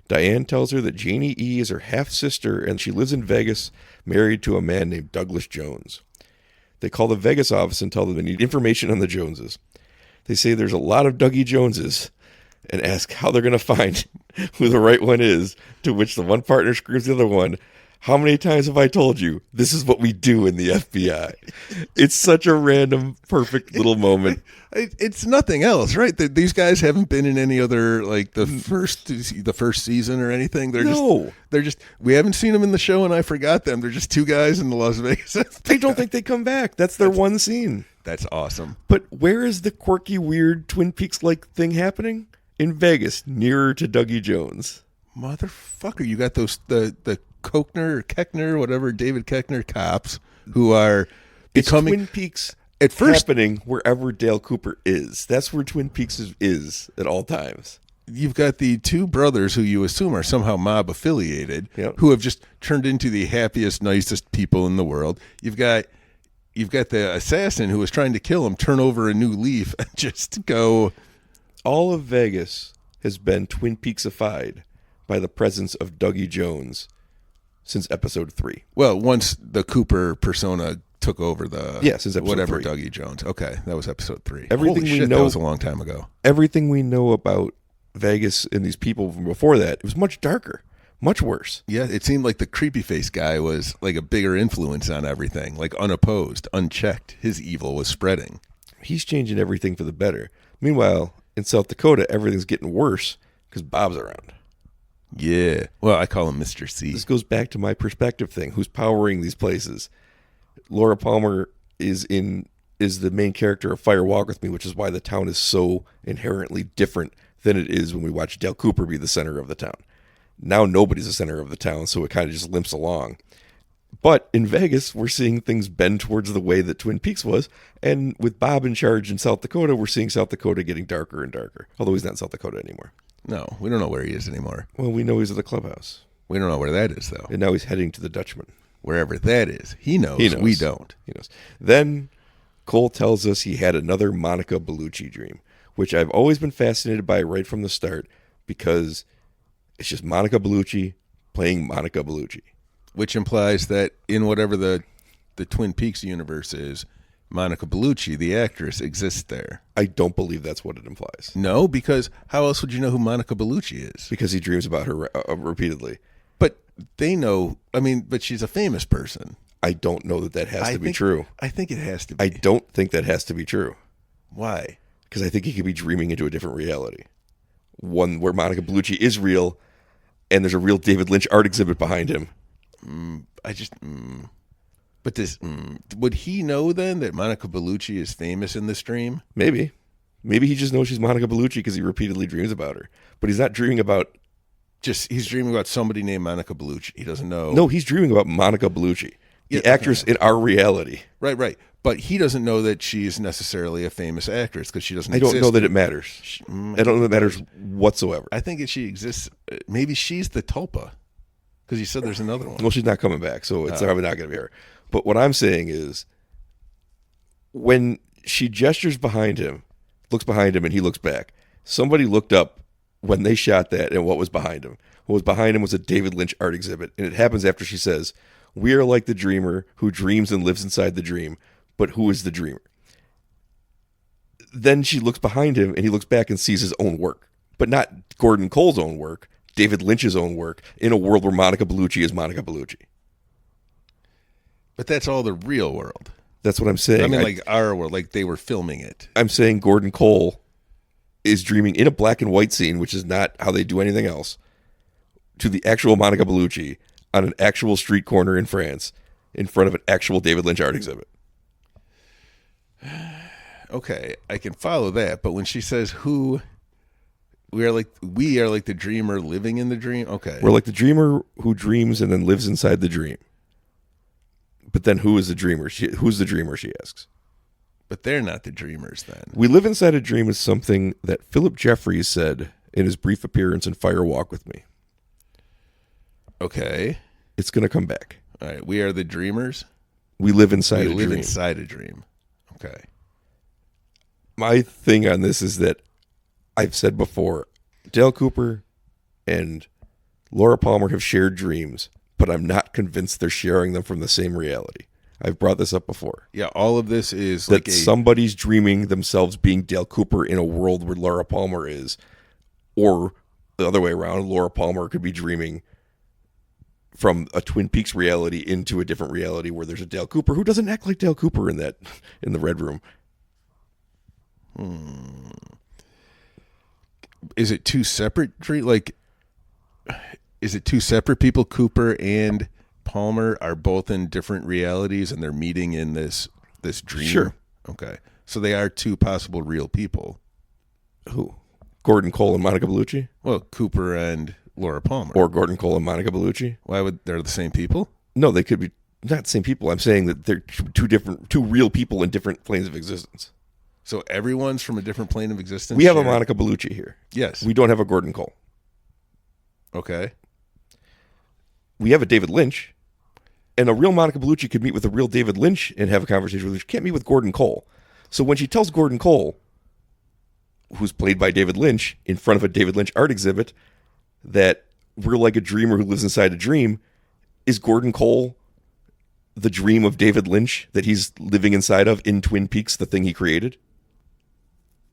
Diane tells her that Janie E. is her half-sister, and she lives in Vegas, married to a man named Douglas Jones. They call the Vegas office and tell them they need information on the Joneses. They say there's a lot of Dougie Joneses and ask how they're going to find who the right one is, to which the one partner screams the other one, how many times have I told you this is what we do in the FBI? It's such a random, perfect little moment. It's nothing else, right? These guys haven't been in any other like the first season or anything. They're just we haven't seen them in the show, and I forgot them. They're just two guys in the Las Vegas. I don't think they come back. That's their one scene. That's awesome. But where is the quirky, weird Twin Peaks-like thing happening? In Vegas, nearer to Dougie Jones. Motherfucker, you got those the Koechner or Keckner, whatever, David Keckner cops who are becoming Twin Peaks at first happening wherever Dale Cooper is. That's where Twin Peaks is at all times. You've got the two brothers who you assume are somehow mob affiliated, who have just turned into the happiest, nicest people in the world. You've got the assassin who was trying to kill him turn over a new leaf and just go. All of Vegas has been Twin Peaksified by the presence of Dougie Jones since episode 3. Well, once the Cooper persona took over the since episode whatever 3. Dougie Jones. Okay, that was episode 3. Everything Holy we shit, know- that was a long time ago. Everything we know about Vegas and these people from before that, it was much darker, much worse. Yeah, it seemed like the creepy face guy was like a bigger influence on everything, like unopposed, unchecked. His evil was spreading. He's changing everything for the better. Meanwhile, in South Dakota, everything's getting worse because Bob's around. Yeah. Well, I call him Mr. C. This goes back to my perspective thing. Who's powering these places? Laura Palmer is the main character of Fire Walk With Me, which is why the town is so inherently different than it is when we watch Dale Cooper be the center of the town. Now nobody's the center of the town, so it kind of just limps along. But in Vegas, we're seeing things bend towards the way that Twin Peaks was. And with Bob in charge in South Dakota, we're seeing South Dakota getting darker and darker. Although he's not in South Dakota anymore. No, we don't know where he is anymore. Well, we know he's at the clubhouse. We don't know where that is, though. And now he's heading to the Dutchman. Wherever that is. He knows. He knows. We don't. He knows. Then Cole tells us he had another Monica Bellucci dream, which I've always been fascinated by right from the start because it's just Monica Bellucci playing Monica Bellucci. Which implies that in whatever the Twin Peaks universe is, Monica Bellucci, the actress, exists there. I don't believe that's what it implies. No, because how else would you know who Monica Bellucci is? Because he dreams about her repeatedly. But they know, but she's a famous person. I don't know that has to be true. I think it has to be. I don't think that has to be true. Why? Because I think he could be dreaming into a different reality. One where Monica Bellucci is real and there's a real David Lynch art exhibit behind him. But would he know then that Monica Bellucci is famous in this dream? Maybe. Maybe he just knows she's Monica Bellucci because he repeatedly dreams about her. But he's not dreaming about... He's dreaming about somebody named Monica Bellucci. He doesn't know. No, he's dreaming about Monica Bellucci, the actress in our reality. Right. But he doesn't know that she's necessarily a famous actress because she doesn't I don't exist. know that it matters. I don't know that it matters whatsoever. I think she exists. Maybe she's the Tulpa because you said there's another one. Well, she's not coming back, so it's probably not going to be her. But what I'm saying is when she gestures behind him, looks behind him, and he looks back, somebody looked up when they shot that and what was behind him. What was behind him was a David Lynch art exhibit. And it happens after she says, "We are like the dreamer who dreams and lives inside the dream, but who is the dreamer?" Then she looks behind him and he looks back and sees his own work, but not Gordon Cole's own work, David Lynch's own work in a world where Monica Bellucci is Monica Bellucci. But that's all the real world. That's what I'm saying. I mean, like our world, like they were filming it. I'm saying Gordon Cole is dreaming in a black and white scene, which is not how they do anything else, to the actual Monica Bellucci on an actual street corner in France in front of an actual David Lynch art exhibit. Okay, I can follow that, but when she says we are like the dreamer living in the dream, okay. We're like the dreamer who dreams and then lives inside the dream. But then who is the dreamer? Who's the dreamer, she asks. But they're not the dreamers then. We live inside a dream is something that Philip Jeffries said in his brief appearance in Fire Walk With Me. Okay. It's going to come back. All right, we are the dreamers. We live inside a dream. We live inside a dream. Okay. My thing on this is that I've said before, Dale Cooper and Laura Palmer have shared dreams, but I'm not convinced they're sharing them from the same reality. I've brought this up before. Yeah, all of this is that somebody's dreaming themselves being Dale Cooper in a world where Laura Palmer is, or the other way around, Laura Palmer could be dreaming from a Twin Peaks reality into a different reality where there's a Dale Cooper who doesn't act like Dale Cooper in the Red Room. Is it two separate dreams? Like, is it two separate people? Cooper and Palmer are both in different realities, and they're meeting in this dream. Sure. Okay. So they are two possible real people. Who? Gordon Cole and Monica Bellucci? Well, Cooper and Laura Palmer. Or Gordon Cole and Monica Bellucci? Why would they're the same people? No, they could be not the same people. I'm saying that they're two real people in different planes of existence. So everyone's from a different plane of existence? We have a Monica Bellucci here. Yes. We don't have a Gordon Cole. Okay. We have a David Lynch, and a real Monica Bellucci could meet with a real David Lynch and have a conversation with him. She can't meet with Gordon Cole. So when she tells Gordon Cole, who's played by David Lynch, in front of a David Lynch art exhibit, that we're like a dreamer who lives inside a dream, is Gordon Cole the dream of David Lynch that he's living inside of in Twin Peaks, the thing he created?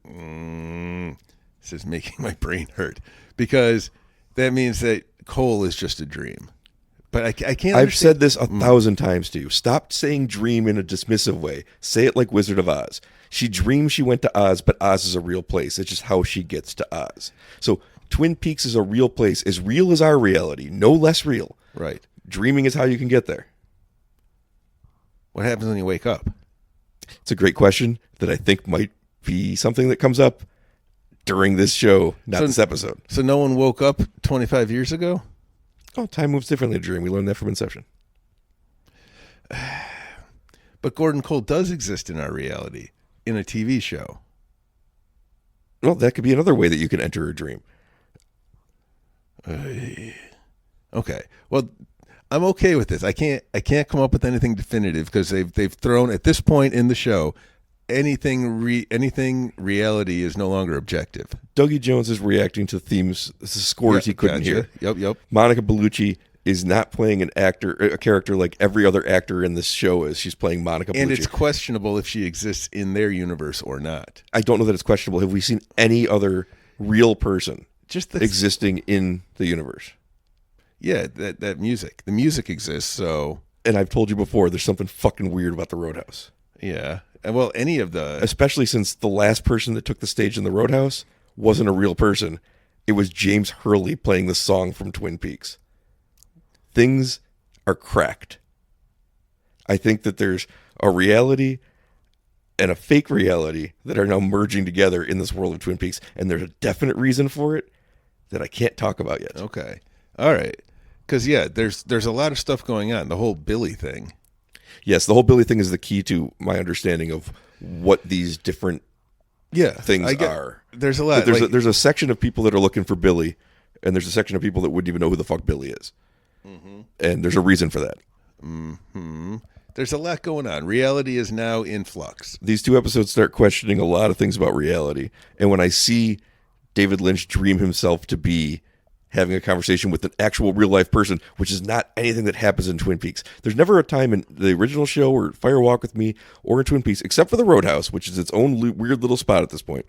This is making my brain hurt because that means that Cole is just a dream. But I can't. I've said this 1,000 times to you. Stop saying dream in a dismissive way. Say it like Wizard of Oz. She dreams she went to Oz, but Oz is a real place. It's just how she gets to Oz. So Twin Peaks is a real place, as real as our reality, no less real. Right. Dreaming is how you can get there. What happens when you wake up? It's a great question that I think might be something that comes up during this show, not this episode. So no one woke up 25 years ago? Oh, time moves differently in a dream. We learned that from Inception. But Gordon Cole does exist in our reality, in a TV show. Well, that could be another way that you can enter a dream. Okay. Well, I'm okay with this. I can't come up with anything definitive because they've thrown at this point in the show anything reality is no longer objective. Dougie Jones is reacting to themes, scores he couldn't hear. Yep. Monica Bellucci is not playing a character like every other actor in this show is. She's playing Monica Bellucci. And it's questionable if she exists in their universe or not. I don't know that it's questionable. Have we seen any other real person existing in the universe? Yeah, that music. The music exists, so... And I've told you before, there's something fucking weird about the Roadhouse. Yeah. And well, any of the... Especially since the last person that took the stage in the Roadhouse wasn't a real person. It was James Hurley playing the song from Twin Peaks. Things are cracked. I think that there's a reality and a fake reality that are now merging together in this world of Twin Peaks, and there's a definite reason for it that I can't talk about yet. Okay. All right. Because, yeah, there's a lot of stuff going on. The whole Billy thing. Yes, the whole Billy thing is the key to my understanding of what these different things are. There's a lot. There's a section of people that are looking for Billy, and there's a section of people that wouldn't even know who the fuck Billy is. Mm-hmm. And there's a reason for that. Mm-hmm. There's a lot going on. Reality is now in flux. These 2 episodes start questioning a lot of things about reality. And when I see David Lynch dream himself to be having a conversation with an actual real life person, which is not anything that happens in Twin Peaks. There's never a time in the original show or Fire Walk with Me or in Twin Peaks, except for the Roadhouse, which is its own weird little spot at this point,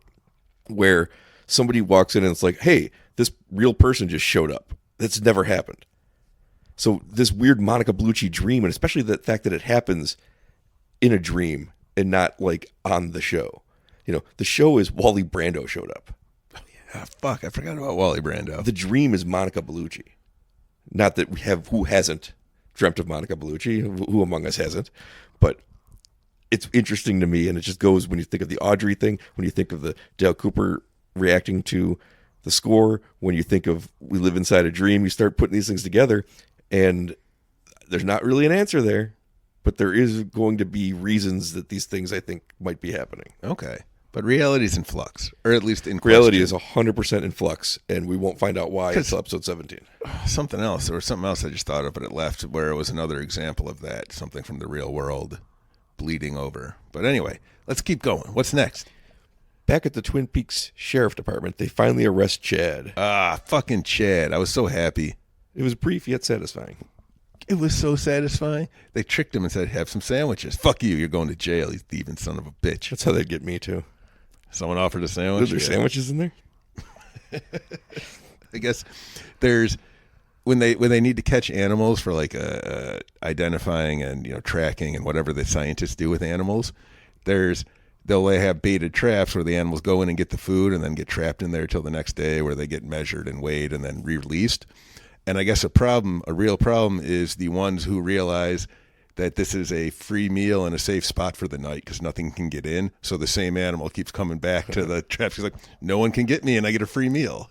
where somebody walks in and it's like, hey, this real person just showed up. That's never happened. So this weird Monica Bellucci dream, and especially the fact that it happens in a dream and not like on the show. You know, the show is Wally Brando showed up. Ah, fuck, I forgot about Wally Brando. The dream is Monica Bellucci. Not that we have who hasn't dreamt of Monica Bellucci, who among us hasn't, but it's interesting to me, and it just goes when you think of the Audrey thing, when you think of the Dale Cooper reacting to the score, when you think of We Live Inside a Dream, you start putting these things together, and there's not really an answer there, but there is going to be reasons that these things, I think, might be happening. Okay. But reality's in flux, or at least in question. Reality is 100% in flux, and we won't find out why until episode 17. Something else, or something else I just thought of, but it left, where it was another example of that, something from the real world bleeding over. But anyway, let's keep going. What's next? Back at the Twin Peaks Sheriff Department, they finally arrest Chad. Ah, fucking Chad. I was so happy. It was brief yet satisfying. It was so satisfying. They tricked him and said, have some sandwiches. Fuck you, you're going to jail, you thieving son of a bitch. That's how they'd get me, too. Someone offered a sandwich. Are there sandwiches in there? I guess there's when they need to catch animals for like identifying and tracking and whatever the scientists do with animals. They'll have baited traps where the animals go in and get the food and then get trapped in there till the next day, where they get measured and weighed and then released. And I guess a real problem is the ones who realize that this is a free meal and a safe spot for the night because nothing can get in. So the same animal keeps coming back to the traps. He's like, no one can get me and I get a free meal.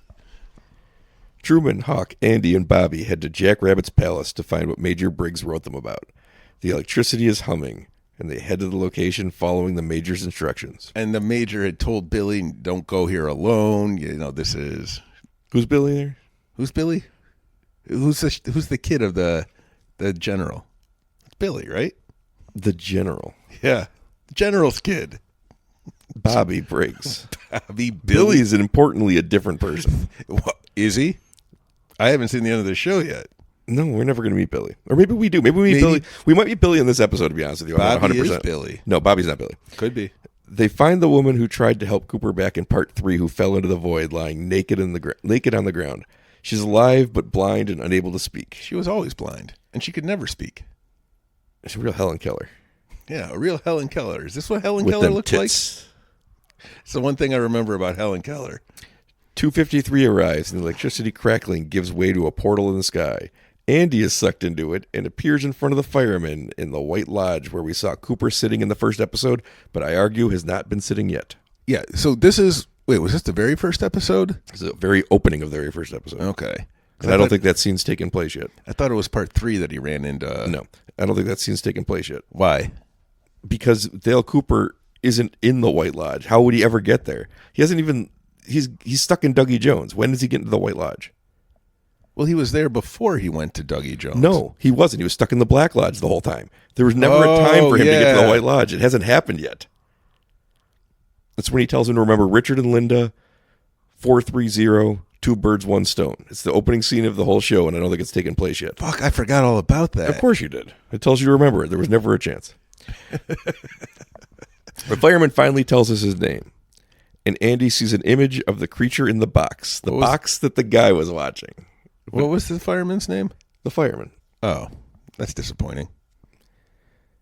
Truman, Hawk, Andy, and Bobby head to Jack Rabbit's palace to find what Major Briggs wrote them about. The electricity is humming, and they head to the location following the Major's instructions. And the Major had told Billy, don't go here alone. This is... Who's Billy there? Who's Billy? Who's the kid of the general? Billy, right? The general. Yeah. The general's kid. Bobby Briggs. Billy is importantly a different person. What, is he? I haven't seen the end of the show yet. No, we're never going to meet Billy. Or maybe we do. Maybe we meet Billy. We might meet Billy in this episode, to be honest with you. I'm not Bobby 100%. is Billy. No, Bobby's not Billy. Could be. They find the woman who tried to help Cooper back in part 3, who fell into the void, lying naked on the ground. She's alive, but blind and unable to speak. She was always blind, and she could never speak. It's a real Helen Keller. Yeah, a real Helen Keller. Is this what Helen With Keller them looked tits. like? It's the one thing I remember about Helen Keller. 253 arrives, and the electricity crackling gives way to a portal in the sky. Andy is sucked into it and appears in front of the firemen in the White Lodge where we saw Cooper sitting in the first episode, but I argue has not been sitting yet. Yeah, so this is... Wait, was this the very first episode? It's the very opening of the very first episode. Okay. And I don't think that scene's taken place yet. I thought it was part 3 that he ran into... No, I don't think that scene's taken place yet. Why? Because Dale Cooper isn't in the White Lodge. How would he ever get there? He hasn't even... He's stuck in Dougie Jones. When does he get into the White Lodge? Well, he was there before he went to Dougie Jones. No, he wasn't. He was stuck in the Black Lodge the whole time. There was never a time for him to get to the yeah. White Lodge. It hasn't happened yet. That's when he tells him to remember Richard and Linda, 430, 2 birds, 1 stone. It's the opening scene of the whole show, and I don't think it's taken place yet. Fuck, I forgot all about that. Of course you did. It tells you to remember it. There was never a chance. The fireman finally tells us his name, and Andy sees an image of the creature in the box. The box that the guy was watching. What was the fireman's name? The fireman. Oh, that's disappointing.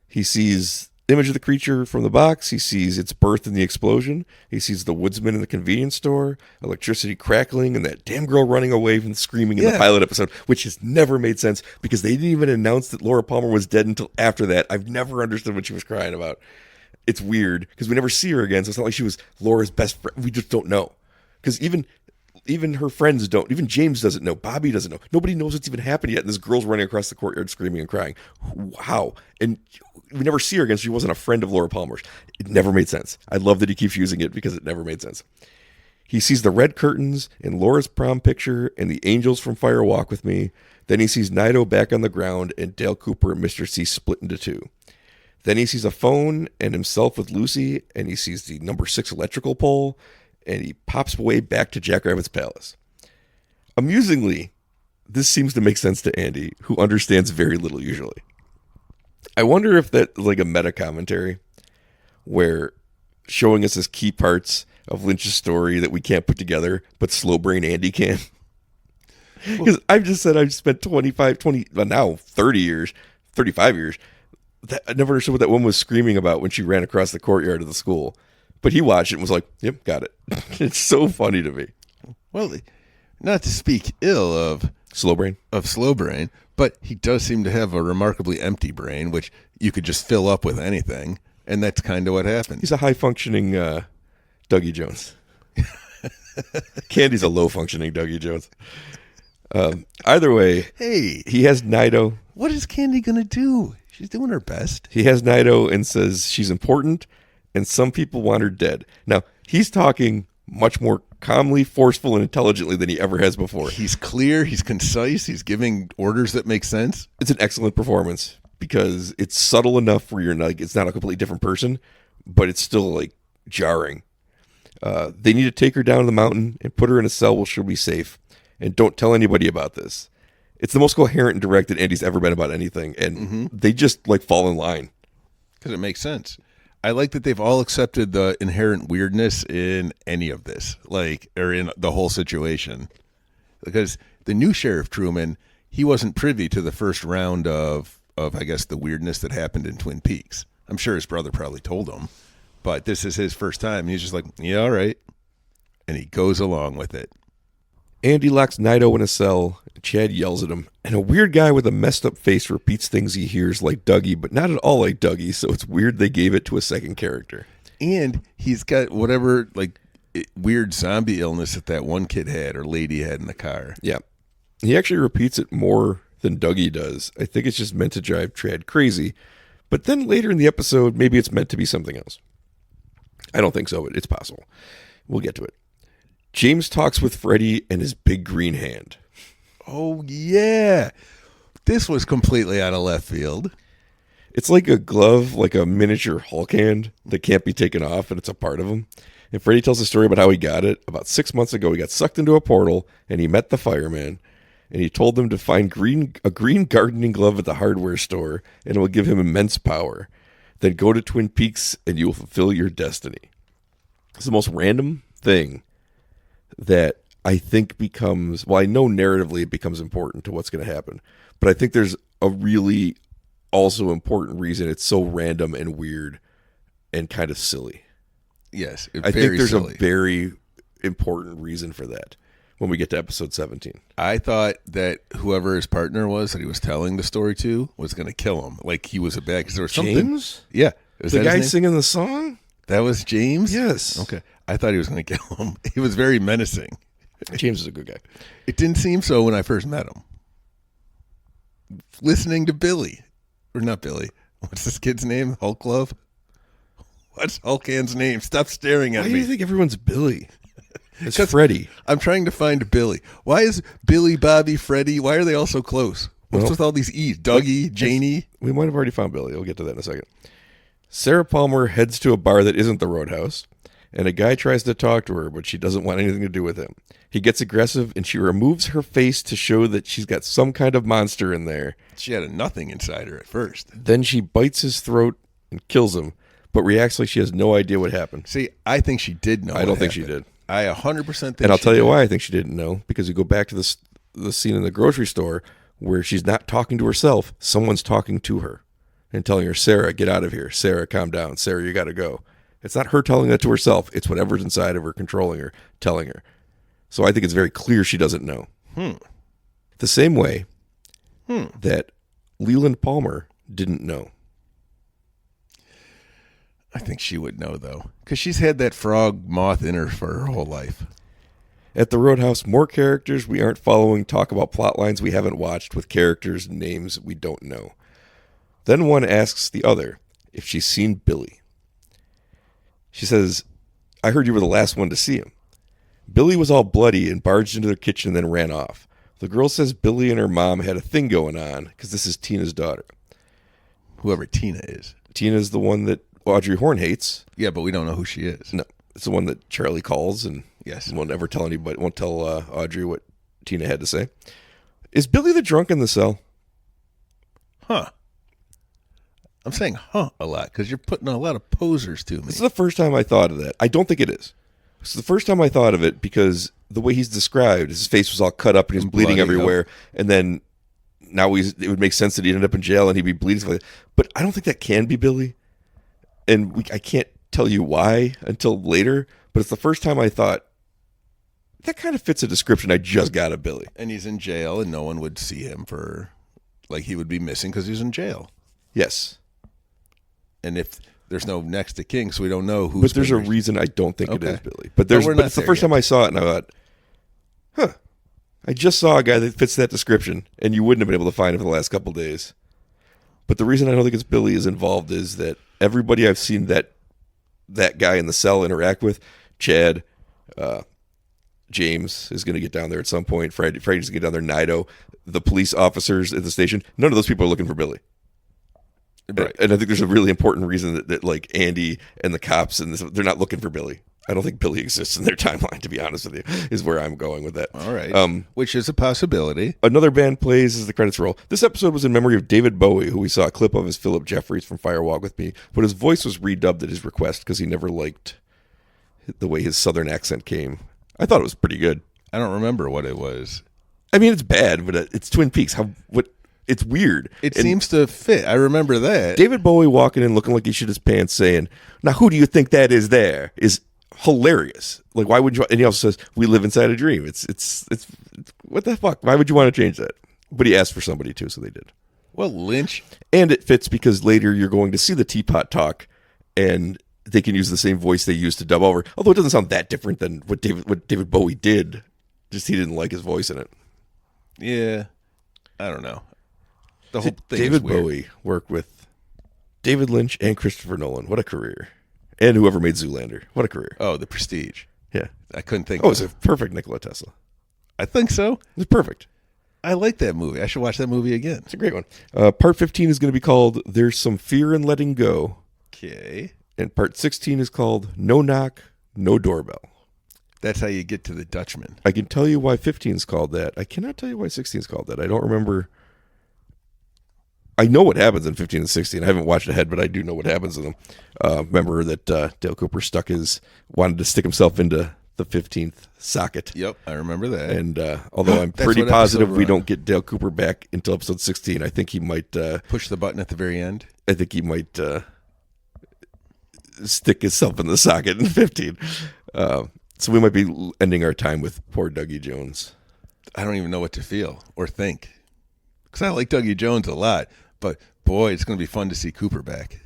He sees image of the creature from the box. He sees its birth in the explosion. He sees the woodsman in the convenience store, electricity crackling, and that damn girl running away from screaming in the pilot episode, which has never made sense because they didn't even announce that Laura Palmer was dead until after that. I've never understood what she was crying about. It's weird because we never see her again, so it's not like she was Laura's best friend. We just don't know. Because even her friends don't. Even James doesn't know. Bobby doesn't know. Nobody knows what's even happened yet. And this girl's running across the courtyard screaming and crying. How? And we never see her again, so she wasn't a friend of Laura Palmer's. It never made sense. I love that he keeps using it because it never made sense. He sees the red curtains and Laura's prom picture and the angels from Fire Walk with Me. Then he sees Nido back on the ground and Dale Cooper and Mr. C split into 2. Then he sees a phone and himself with Lucy, and he sees the number 6 electrical pole, and he pops away back to Jackrabbit's palace. Amusingly, this seems to make sense to Andy, who understands very little usually. I wonder if that's like a meta commentary where showing us as key parts of Lynch's story that we can't put together, but slow brain Andy can. Because I've just said I've spent 30 years, 35 years. I never understood what that woman was screaming about when she ran across the courtyard of the school. But he watched it and was like, yep, got it. It's so funny to me. Well, not to speak ill of Slow brain. But he does seem to have a remarkably empty brain, which you could just fill up with anything. And that's kind of what happens. He's a high-functioning Dougie Jones. Candy's a low-functioning Dougie Jones. Either way, Hey, he has Nido. what is Candy going to do? She's doing her best. He has Nido and says she's important, and some people want her dead. Now, he's talking much more calmly, forceful, and intelligently than he ever has before. He's clear. He's concise. He's giving orders that make sense. It's an excellent performance because it's subtle enough where you're not, like, it's not a completely different person, but it's still like jarring. They need to take her down the mountain and put her in a cell where she'll be safe. And don't tell anybody about this. It's the most coherent and direct that Andy's ever been about anything. And they just like fall in line. Because it makes sense. I like that they've all accepted the inherent weirdness in any of this, or in the whole situation. Because the new Sheriff Truman, he wasn't privy to the first round of I guess, the weirdness that happened in Twin Peaks. I'm sure his brother probably told him. But this is his first time. He's just like, yeah, all right. And he goes along with it. Andy locks Nido in a cell. Chad yells at him. And a weird guy with a messed up face repeats things he hears like Dougie, but not at all like Dougie, so it's weird they gave it to a second character. And he's got whatever, weird zombie illness that one kid had or lady had in the car. Yeah. He actually repeats it more than Dougie does. I think it's just meant to drive Chad crazy. But then later in the episode, maybe it's meant to be something else. I don't think so, but it's possible. We'll get to it. James talks with Freddy and his big green hand. Oh, yeah. This was completely out of left field. It's like a glove, like a miniature Hulk hand that can't be taken off, and it's a part of him. And Freddy tells a story about how he got it. About 6 months ago, he got sucked into a portal, and he met the fireman. and he told them to find a green gardening glove at the hardware store, and it will give him immense power. Then go to Twin Peaks, and you will fulfill your destiny. It's the most random thing that I think becomes, well, I know narratively it becomes important to what's going to happen, but I think there's a really also important reason it's so random and weird and kind of silly. Yes, I think there's a very important reason for that when we get to episode 17. I thought that whoever his partner was that he was telling the story to was going to kill him. Like he was a bad, because there was something. James? Yeah. Was The that guy his name? singing the song? That was James? Yes. Okay. I thought he was going to kill him. He was very menacing. James is a good guy. It didn't seem so when I first met him. Listening to Billy. Or not Billy. What's this kid's name? Hulk Love? What's Hulkhand's name? Stop staring at Why me. do you think everyone's Billy? It's Freddie. I'm trying to find Billy. Why is Billy, Bobby, Freddie, why are they all so close? What's Well, with all these E's? Dougie, Janie? We might have already found Billy. We'll get to that in a second. Sarah Palmer heads to a bar that isn't the Roadhouse, and a guy tries to talk to her, but she doesn't want anything to do with him. He gets aggressive, and she removes her face to show that she's got some kind of monster in there. She had a nothing inside her at first. Then she bites his throat and kills him, but reacts like she has no idea what happened. See, I think she did know. I don't think she did. I 100% think And I'll she tell you did. why I think she didn't know, because you go back to the scene in the grocery store where she's not talking to herself. Someone's talking to her and telling her, Sarah, get out of here. Sarah, calm down. Sarah, you got to go. It's not her telling that to herself. It's whatever's inside of her controlling her, telling her. So I think it's very clear she doesn't know. The same way that Leland Palmer didn't know. I think she would know, though, because she's had that frog moth in her for her whole life. At the Roadhouse, more characters we aren't following talk about plot lines we haven't watched with characters' names we don't know. Then one asks the other if she's seen Billy. She says, I heard you were the last one to see him. Billy was all bloody and barged into their kitchen and then ran off. The girl says Billy and her mom had a thing going on because this is Tina's daughter. Whoever Tina is. Tina's the one that Audrey Horne hates. Yeah, but we don't know who she is. No, it's the one that Charlie calls and Yes. won't ever tell anybody, won't tell Audrey what Tina had to say. Is Billy the drunk in the cell? Huh. I'm saying huh a lot because you're putting a lot of posers to me. This is the first time I thought of that. I don't think it is. It's the first time I thought of it because the way he's described, his face was all cut up and he's bleeding bloody, everywhere. And then now it would make sense that he'd end up in jail and he'd be bleeding. But I don't think that can be Billy. And I can't tell you why until later. But it's the first time I thought, that kind of fits a description I just got of Billy. And he's in jail and no one would see him for, like he would be missing because he's in jail. Yes. And if there's no next to king, so we don't know who's. But there's a been- reason I don't think it Okay. is Billy. But there's we're but not it's the there first yet. time I saw it and I thought, huh. I just saw a guy that fits that description and you wouldn't have been able to find him for the last couple of days. But the reason I don't think it's Billy is involved is that everybody I've seen that guy in the cell interact with, Chad, James is going to get down there at some point. Freddy's going to get down there. Nido, the police officers at the station. None of those people are looking for Billy. Right. And I think there's a really important reason that like Andy and the cops and this, they're not looking for Billy. I don't think Billy exists in their timeline, to be honest with you, is where I'm going with that. All right. Which is a possibility. Another band plays as the credits roll. This episode was in memory of David Bowie, who we saw a clip of as Philip Jeffries from Firewalk with Me, but his voice was redubbed at his request because he never liked the way his southern accent came. I thought it was pretty good. I don't remember what it was. I mean, it's bad, but it's Twin Peaks. It's weird. It And seems to fit. I remember that. David Bowie walking in looking like he shit his pants saying, now who do you think that is there? Is hilarious. Like, why would you? And he also says, we live inside a dream. It's what the fuck? Why would you want to change that? But he asked for somebody too, so they did. Well, Lynch. And it fits because later you're going to see the Teapot Talk and they can use the same voice they used to dub over. Although it doesn't sound that different than what David Bowie did. Just he didn't like his voice in it. Yeah. I don't know. The whole thing David is weird. Bowie worked with David Lynch and Christopher Nolan. What a career. And whoever made Zoolander. What a career. Oh, The Prestige. Yeah. I couldn't think Oh, of it's a perfect Nikola Tesla. I think so. It's perfect. I like that movie. I should watch that movie again. It's a great one. Part 15 is going to be called There's Some Fear in Letting Go. Okay. And part 16 is called No Knock, No Doorbell. That's how you get to the Dutchman. I can tell you why 15 is called that. I cannot tell you why 16 is called that. I don't remember. I know what happens in 15 and 16. I haven't watched ahead, but I do know what happens in them. Remember that Dale Cooper wanted to stick himself into the 15th socket. Yep, I remember that. And although I'm pretty positive we don't get Dale Cooper back until episode 16, I think he might push the button at the very end. I think he might stick himself in the socket in 15. So we might be ending our time with poor Dougie Jones. I don't even know what to feel or think, because I like Dougie Jones a lot. But boy, it's going to be fun to see Cooper back.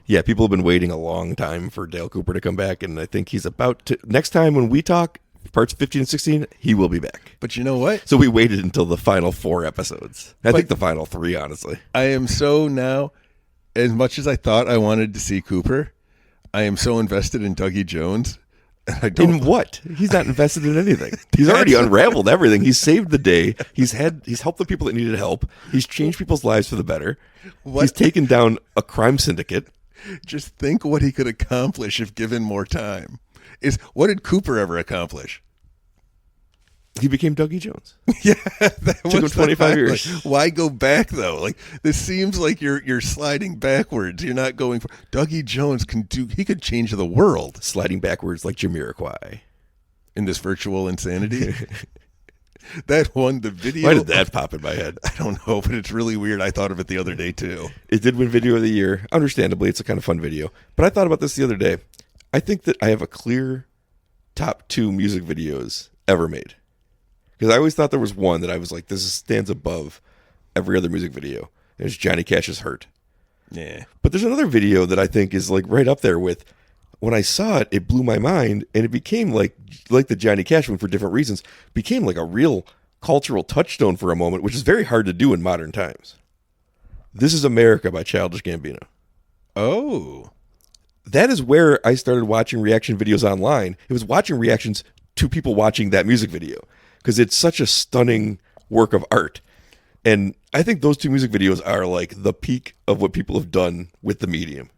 Yeah, people have been waiting a long time for Dale Cooper to come back, and I think he's about to. Next time when we talk, parts 15 and 16, he will be back. But you know what? So we waited until the final 4 episodes. I think the final 3, honestly. I am so now, as much as I thought I wanted to see Cooper, I am so invested in Dougie Jones. In what? He's not invested in anything. He's already unraveled everything. He's saved the day. He's helped the people that needed help. He's changed people's lives for the better. He's taken down a crime syndicate. Just think what he could accomplish if given more time. What did Cooper ever accomplish? He became Dougie Jones. Yeah, took him 25 years. Why go back though? Like, this seems like you're sliding backwards. You're not going for Dougie Jones he could change the world. Sliding backwards like Jamiroquai in this virtual insanity. That won the video. Why did that pop in my head? I don't know, but it's really weird. I thought of it the other day too. It did win Video of the Year. Understandably, it's a kind of fun video. But I thought about this the other day. I think that I have a clear top 2 music videos ever made. Because I always thought there was one that I was like, this stands above every other music video. And it's Johnny Cash's Hurt. Yeah. But there's another video that I think is like right up there with, when I saw it, it blew my mind, and it became like the Johnny Cash one for different reasons, became like a real cultural touchstone for a moment, which is very hard to do in modern times. This Is America by Childish Gambino. Oh. That is where I started watching reaction videos online. It was watching reactions to people watching that music video, because it's such a stunning work of art. And I think those 2 music videos are like the peak of what people have done with the medium.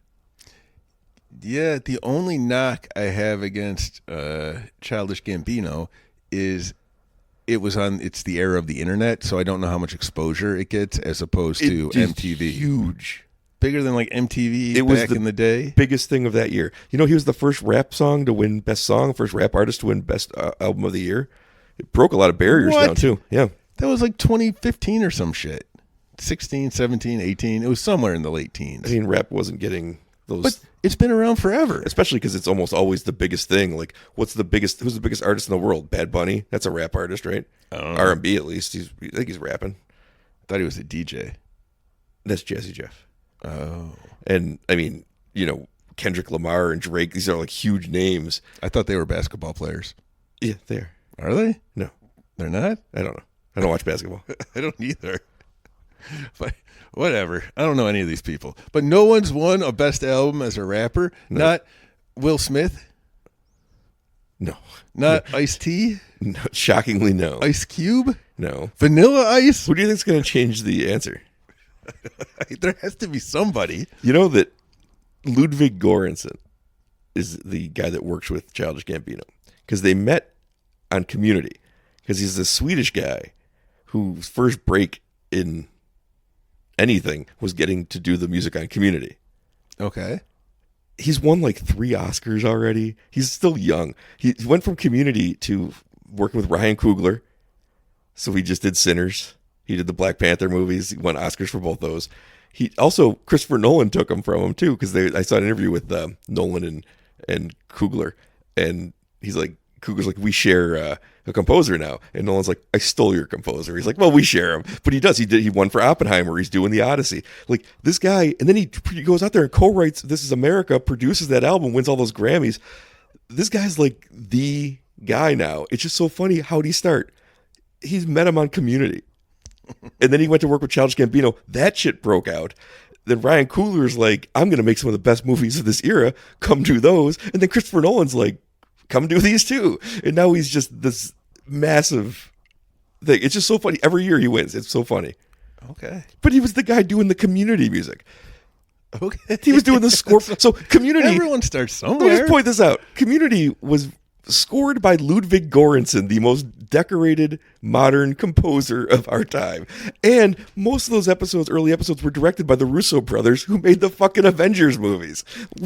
Yeah, the only knock I have against Childish Gambino is it's the era of the internet, so I don't know how much exposure it gets as opposed to MTV. Huge. Bigger than like MTV back in the day. Biggest thing of that year. You know, he was the first rap song to win Best Song, first rap artist to win Best Album of the Year. It broke a lot of barriers down, too. Yeah. That was like 2015 or some shit. 16, 17, 18. It was somewhere in the late teens. I mean, rap wasn't getting those. But it's been around forever. Especially because it's almost always the biggest thing. Like, who's the biggest artist in the world? Bad Bunny? That's a rap artist, right? R&B at least. I think he's rapping. Thought he was a DJ. That's Jazzy Jeff. Oh. And, I mean, you know, Kendrick Lamar and Drake, these are like huge names. I thought they were basketball players. Yeah, they are. Are they? No. They're not? I don't know. I don't watch basketball. I don't either. But whatever. I don't know any of these people. But no one's won a best album as a rapper. No. Not Will Smith. No. Not Ice-T. No. Shockingly, no. Ice Cube. No. Vanilla Ice. Who do you think's going to change the answer? There has to be somebody. You know that Ludwig Göransson is the guy that works with Childish Gambino, because they met on Community, because he's this Swedish guy whose first break in anything was getting to do the music on Community. Okay. He's won like 3 Oscars already. He's still young. He went from Community to working with Ryan Coogler. So he just did Sinners. He did the Black Panther movies. He won Oscars for both those. He also, Christopher Nolan took him from him too, because I saw an interview with Nolan and Coogler, and he's like, Coogler's like, we share a composer now, and Nolan's like, I stole your composer. He's like, well, we share him, but he does. He won for Oppenheimer. He's doing the Odyssey. Like, this guy, and then he goes out there and co-writes This Is America, produces that album, wins all those Grammys. This guy's like the guy now. It's just so funny. How'd he start? He's met him on Community. And then he went to work with Childish Gambino. That shit broke out. Then Ryan Coogler's like, I'm going to make some of the best movies of this era. Come do those. And then Christopher Nolan's like, come do these too. And now he's just this massive thing. It's just so funny. Every year he wins. It's so funny. Okay. But he was the guy doing the Community music. Okay. He was doing the score. So Community. Everyone starts somewhere. Let me just point this out. Community was scored by Ludwig Göransson, the most decorated modern composer of our time. And most of those early episodes, were directed by the Russo brothers, who made the fucking Avengers movies.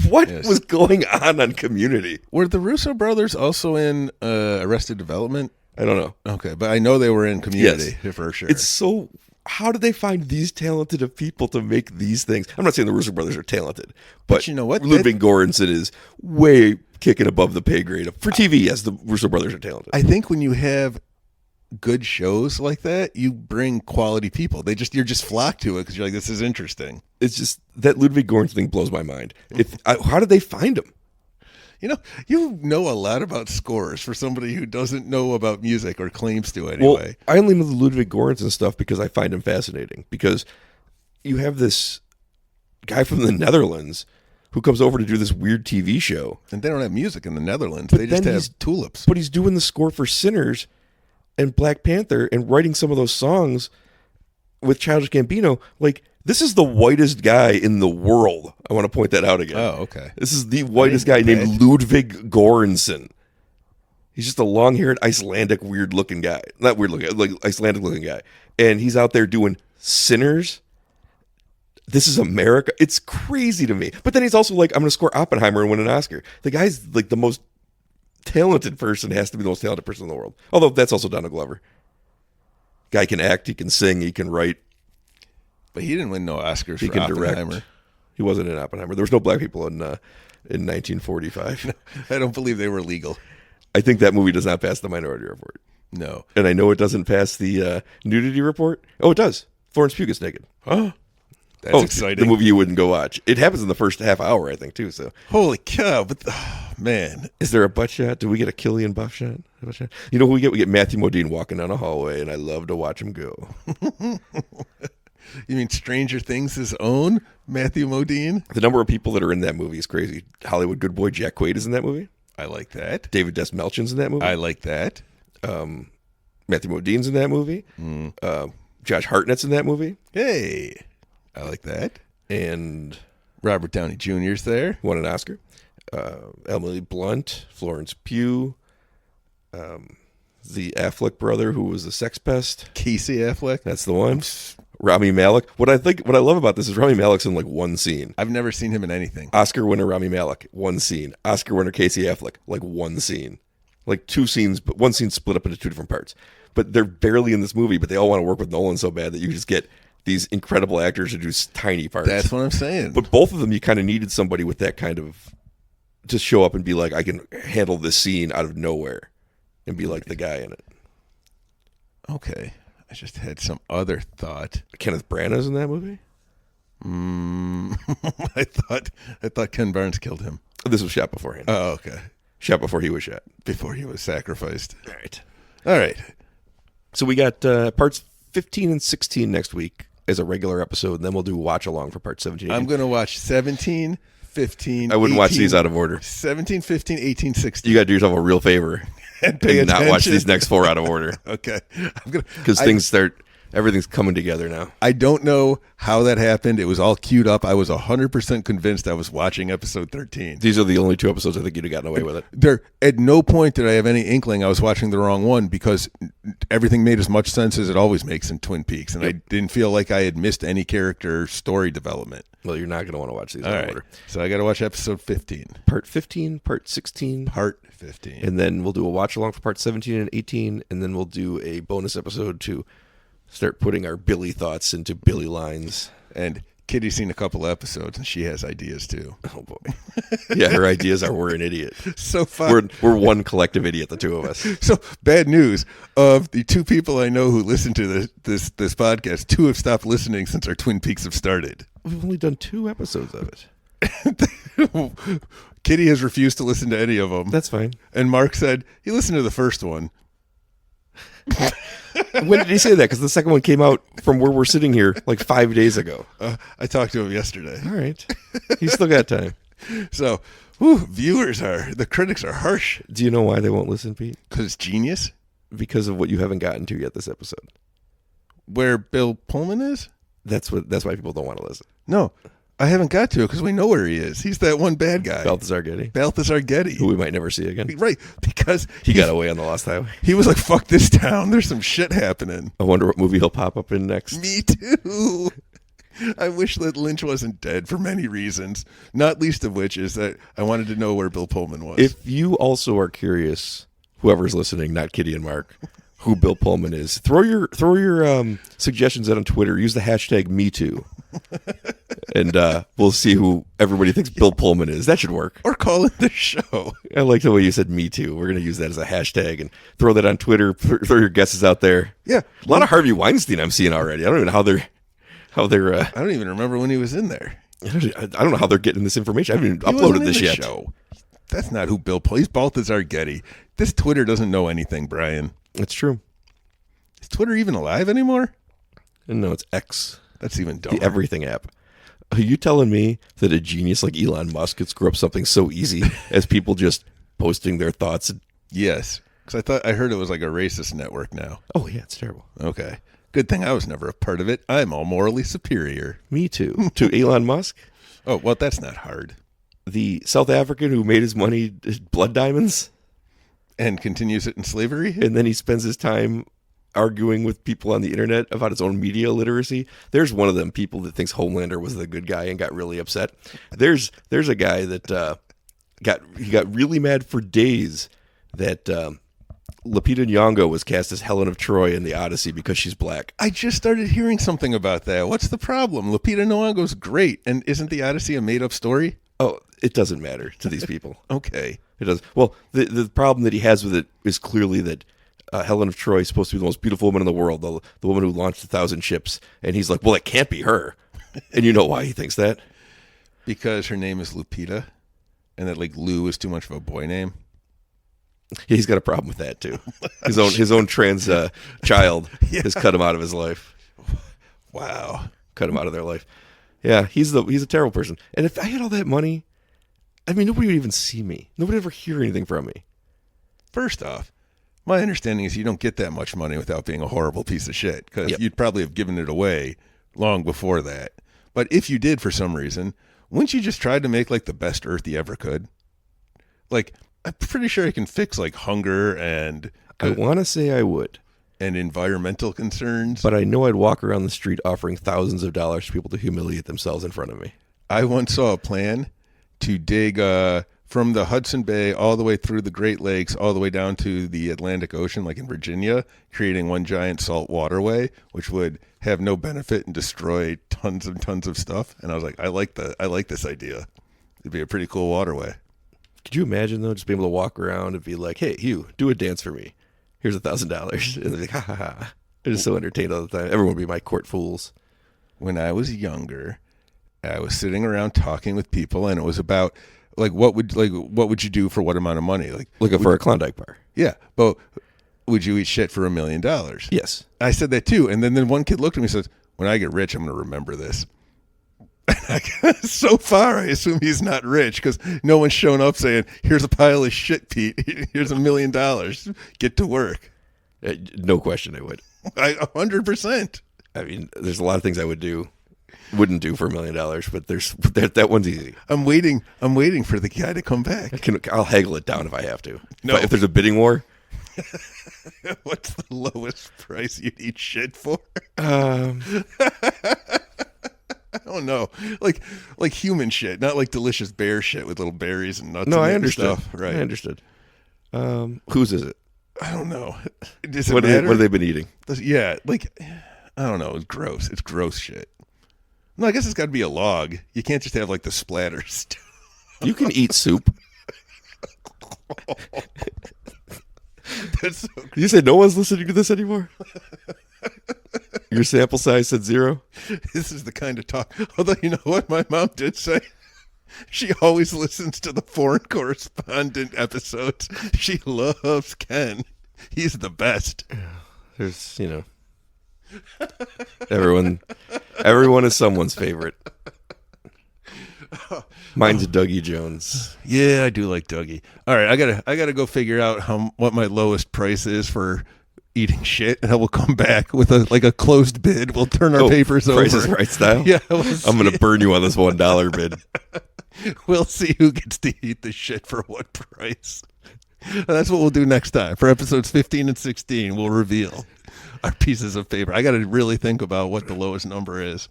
What was going on Community? Were the Russo brothers also in Arrested Development? I don't know. Okay, but I know they were in Community for sure. It's so... How did they find these talented of people to make these things? I'm not saying the Russo brothers are talented, but you know what? Ludwig Göransson is way kicking above the pay grade. For TV, yes, the Russo brothers are talented. I think when you have good shows like that, you bring quality people. You're just flocked to it because you're like, this is interesting. It's just that Ludwig Göransson thing blows my mind. How did they find him? You know a lot about scores for somebody who doesn't know about music or claims to anyway. Well, I only know the Ludwig Göransson stuff because I find him fascinating. Because you have this guy from the Netherlands who comes over to do this weird TV show. And they don't have music in the Netherlands. They just have tulips. But he's doing the score for Sinners and Black Panther and writing some of those songs with Childish Gambino. Like, this is the whitest guy in the world. I want to point that out again. Oh, okay. This is the whitest guy named Ludwig Göransson. He's just a long-haired Icelandic weird-looking guy. Not weird-looking, like Icelandic-looking guy. And he's out there doing Sinners. This is America. It's crazy to me. But then he's also like, I'm going to score Oppenheimer and win an Oscar. The guy's like the most talented person, has to be the most talented person in the world. Although that's also Donald Glover. Guy can act, he can sing, he can write. But he didn't win no Oscars for Oppenheimer. Direct. He wasn't in Oppenheimer. There was no black people in 1945. I don't believe they were legal. I think that movie does not pass the Minority Report. No. And I know it doesn't pass the nudity report. Oh, it does. Florence Pugh gets naked. Oh, that's exciting. The movie you wouldn't go watch. It happens in the first half hour, I think, too. So, holy cow! But man, is there a butt shot? Do we get a Killian butt shot? You know who we get? We get Matthew Modine walking down a hallway, and I love to watch him go. You mean Stranger Things' own Matthew Modine? The number of people that are in that movie is crazy. Hollywood good boy Jack Quaid is in that movie. I like that. David Desmelchin's in that movie. I like that. Matthew Modine's in that movie. Josh Hartnett's in that movie. Hey, I like that. And Robert Downey Jr.'s there. Won an Oscar. Emily Blunt, Florence Pugh, the Affleck brother who was the sex pest. Casey Affleck. That's the one. Rami Malek. What I love about this is Rami Malek's in like one scene. I've never seen him in anything. Oscar winner Rami Malek, one scene. Oscar winner Casey Affleck, like one scene. Like two scenes, but one scene split up into two different parts. But they're barely in this movie, but they all want to work with Nolan so bad that you just get these incredible actors to do tiny parts. That's what I'm saying. But both of them, you kind of needed somebody with that kind of, to show up and be like, I can handle this scene out of nowhere and be like the guy in it. Okay. I just had some other thought. Kenneth Branagh's in that movie? I thought Ken Barnes killed him. This was shot beforehand. Oh, okay. Shot before he was shot. Before he was sacrificed. All right. So we got parts 15 and 16 next week as a regular episode, and then we'll do watch along for part 17. I'm going to watch 17, 15, I wouldn't 18, watch these out of order. 17, 15, 18, 16. You got to do yourself a real favor and not watch these next four out of order. Okay. Because everything's coming together now. I don't know how that happened. It was all queued up. I was 100% convinced I was watching episode 13. These are the only two episodes I think you'd have gotten away with it. There, at no point did I have any inkling I was watching the wrong one because everything made as much sense as it always makes in Twin Peaks, and I didn't feel like I had missed any character story development. Well, you're not going to want to watch these all out right. of order. So I got to watch episode 15. Part 15, part 16. Part 15. And then we'll do a watch along for part 17 and 18, and then we'll do a bonus episode to start putting our Billy thoughts into Billy lines. And Kitty's seen a couple episodes, and she has ideas too. Oh boy, yeah, her ideas are we're an idiot. So fun. We're one collective idiot, the two of us. So bad news: of the two people I know who listen to this podcast, two have stopped listening since our Twin Peaks have started. We've only done 2 episodes of it. Kitty has refused to listen to any of them. That's fine. And Mark said he listened to the first one. When did he say that? Because the second one came out from where we're sitting here like 5 days ago. I talked to him yesterday. All right. He's still got time. So, the critics are harsh. Do you know why they won't listen, Pete? Because it's genius? Because of what you haven't gotten to yet this episode. Where Bill Pullman is? That's why people don't want to listen. No. I haven't got to it because we know where he is. He's that one bad guy. Balthazar Getty. Who we might never see again. Right, because he got away on the Lost Highway. He was like, fuck this town. There's some shit happening. I wonder what movie he'll pop up in next. Me too. I wish that Lynch wasn't dead for many reasons, not least of which is that I wanted to know where Bill Pullman was. If you also are curious, whoever's listening, not Kitty and Mark, who Bill Pullman is, throw your suggestions out on Twitter. Use the hashtag #MeToo, and we'll see who everybody thinks Bill Pullman is. That should work. Or call it the show. I like the way you said "MeToo." We're going to use that as a hashtag and throw that on Twitter. Throw your guesses out there. Yeah, a lot of Harvey Weinstein I'm seeing already. I don't even know how they're. I don't even remember when he was in there. I don't know how they're getting this information. I haven't even uploaded this yet. Show. That's not who Bill Pullman. He's Balthazar Getty. This Twitter doesn't know anything, Brian. That's true. Is Twitter even alive anymore? No, it's X. That's even dumber. The everything app. Are you telling me that a genius like Elon Musk could screw up something so easy as people just posting their thoughts? Yes, because I heard it was like a racist network now. Oh yeah, it's terrible. Okay. Good thing I was never a part of it. I'm all morally superior. Me too. To Elon Musk? Oh, well, that's not hard. The South African who made his money blood diamonds? And continues it in slavery? And then he spends his time arguing with people on the internet about his own media literacy. There's one of them people that thinks Homelander was the good guy and got really upset. There's a guy that got really mad for days that Lupita Nyong'o was cast as Helen of Troy in the Odyssey because she's black. I just started hearing something about that. What's the problem? Lupita Nyong'o's great, and isn't the Odyssey a made-up story? Oh, it doesn't matter to these people. Okay. It does. Well, the problem that he has with it is clearly that Helen of Troy is supposed to be the most beautiful woman in the world, the woman who launched 1,000 ships, and he's like, well, it can't be her. And you know why he thinks that? Because her name is Lupita, and that like Lou is too much of a boy name. Yeah, he's got a problem with that too. His own trans child has cut him out of his life. Wow, cut him out of their life. Yeah, he's a terrible person. And if I had all that money, I mean, nobody would even see me. Nobody would ever hear anything from me. First off, my understanding is you don't get that much money without being a horrible piece of shit, because you'd probably have given it away long before that. But if you did for some reason, wouldn't you just try to make like the best Earth you ever could? Like, I'm pretty sure I can fix like hunger and I want to say I would. And environmental concerns. But I know I'd walk around the street offering thousands of dollars to people to humiliate themselves in front of me. I once saw a plan to dig from the Hudson Bay all the way through the Great Lakes, all the way down to the Atlantic Ocean, like in Virginia, creating one giant salt waterway, which would have no benefit and destroy tons and tons of stuff. And I was like, I like this idea. It'd be a pretty cool waterway. Could you imagine, though, just being able to walk around and be like, hey, Hugh, do a dance for me. Here's $1,000. And they're like, ha, ha, ha. I'm just so entertained all the time. Everyone would be my court fools. When I was younger, I was sitting around talking with people, and it was about, what would you do for what amount of money? Looking for a Klondike bar. Yeah, but would you eat shit for $1 million? Yes. I said that, too. And then one kid looked at me and says, when I get rich, I'm going to remember this. So far, I assume he's not rich because no one's shown up saying, here's a pile of shit, Pete. Here's $1 million. Get to work. No question I would. 100%. I mean, there's a lot of things I wouldn't do for $1 million, but that one's easy. I'm waiting for the guy to come back. I'll haggle it down if I have to. No. If there's a bidding war. What's the lowest price you'd eat shit for? I don't know, like human shit, not like delicious bear shit with little berries and nuts. No, and I understood. Stuff. Right, I understood. Whose is it? I don't know. What have they been eating? Yeah, I don't know. It's gross. It's gross shit. No, I guess it's got to be a log. You can't just have like the splatters. You can eat soup. That's so you said no one's listening to this anymore? Your sample size said 0? This is the kind of talk. Although, you know what my mom did say? She always listens to the foreign correspondent episodes. She loves Ken. He's the best. There's, everyone is someone's favorite. Mine's Dougie Jones. Yeah, I do like Dougie. All right, I gotta go figure out what my lowest price is for eating shit, and we'll come back with a closed bid. We'll turn our papers over. Price is Right style? Yeah, I'm going to burn you on this $1 bid. We'll see who gets to eat the shit for what price. That's what we'll do next time. For episodes 15 and 16, we'll reveal our pieces of paper. I got to really think about what the lowest number is.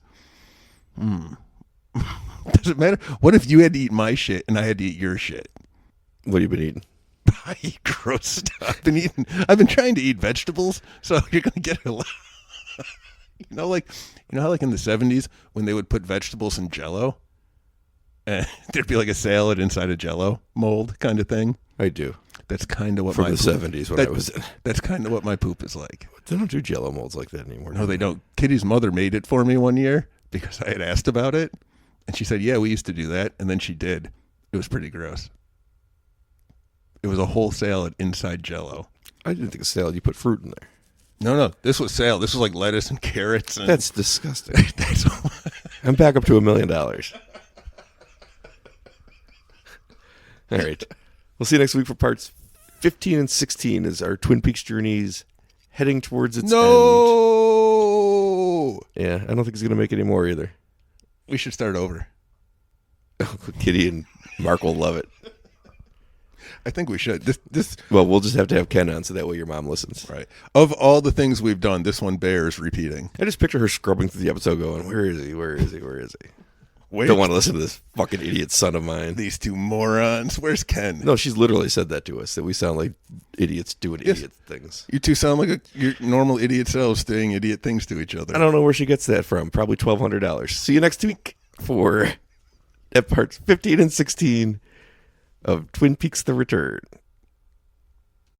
Does it matter? What if you had to eat my shit and I had to eat your shit? What have you been eating? I eat gross stuff. I've been trying to eat vegetables, so you're gonna get a lot. You know how like in the 70s when they would put vegetables in Jell-O, and there'd be like a salad inside a Jell-O mold kind of thing. I do. That's kind of what From my the poop, 70s when I was in. That's kind of what my poop is like. They don't do Jell-O molds like that anymore. No, they don't. Kitty's mother made it for me one year because I had asked about it, and she said, "Yeah, we used to do that," and then she did. It was pretty gross. It was a whole salad inside Jell-O. I didn't think a salad. You put fruit in there. No, this was salad. This was like lettuce and carrots. And That's disgusting. that's I'm back up to $1 million. All right. We'll see you next week for parts 15 and 16 as our Twin Peaks journeys heading towards its end. No. Yeah, I don't think he's going to make any more either. We should start over. Kitty and Mark will love it. I think we should. This Well, we'll just have to have Ken on so that way your mom listens. right. Of all the things we've done, this one bears repeating. I just picture her scrubbing through the episode going, where is he? Where is he? Where is he? Wait, Don't want to listen to this fucking idiot son of mine. these two morons. Where's Ken? No, she's literally said that to us, that we sound like idiots doing idiot things. You two sound like your normal idiot selves saying idiot things to each other. I don't know where she gets that from. Probably $1,200. See you next week for parts 15 and 16 of Twin Peaks: The Return.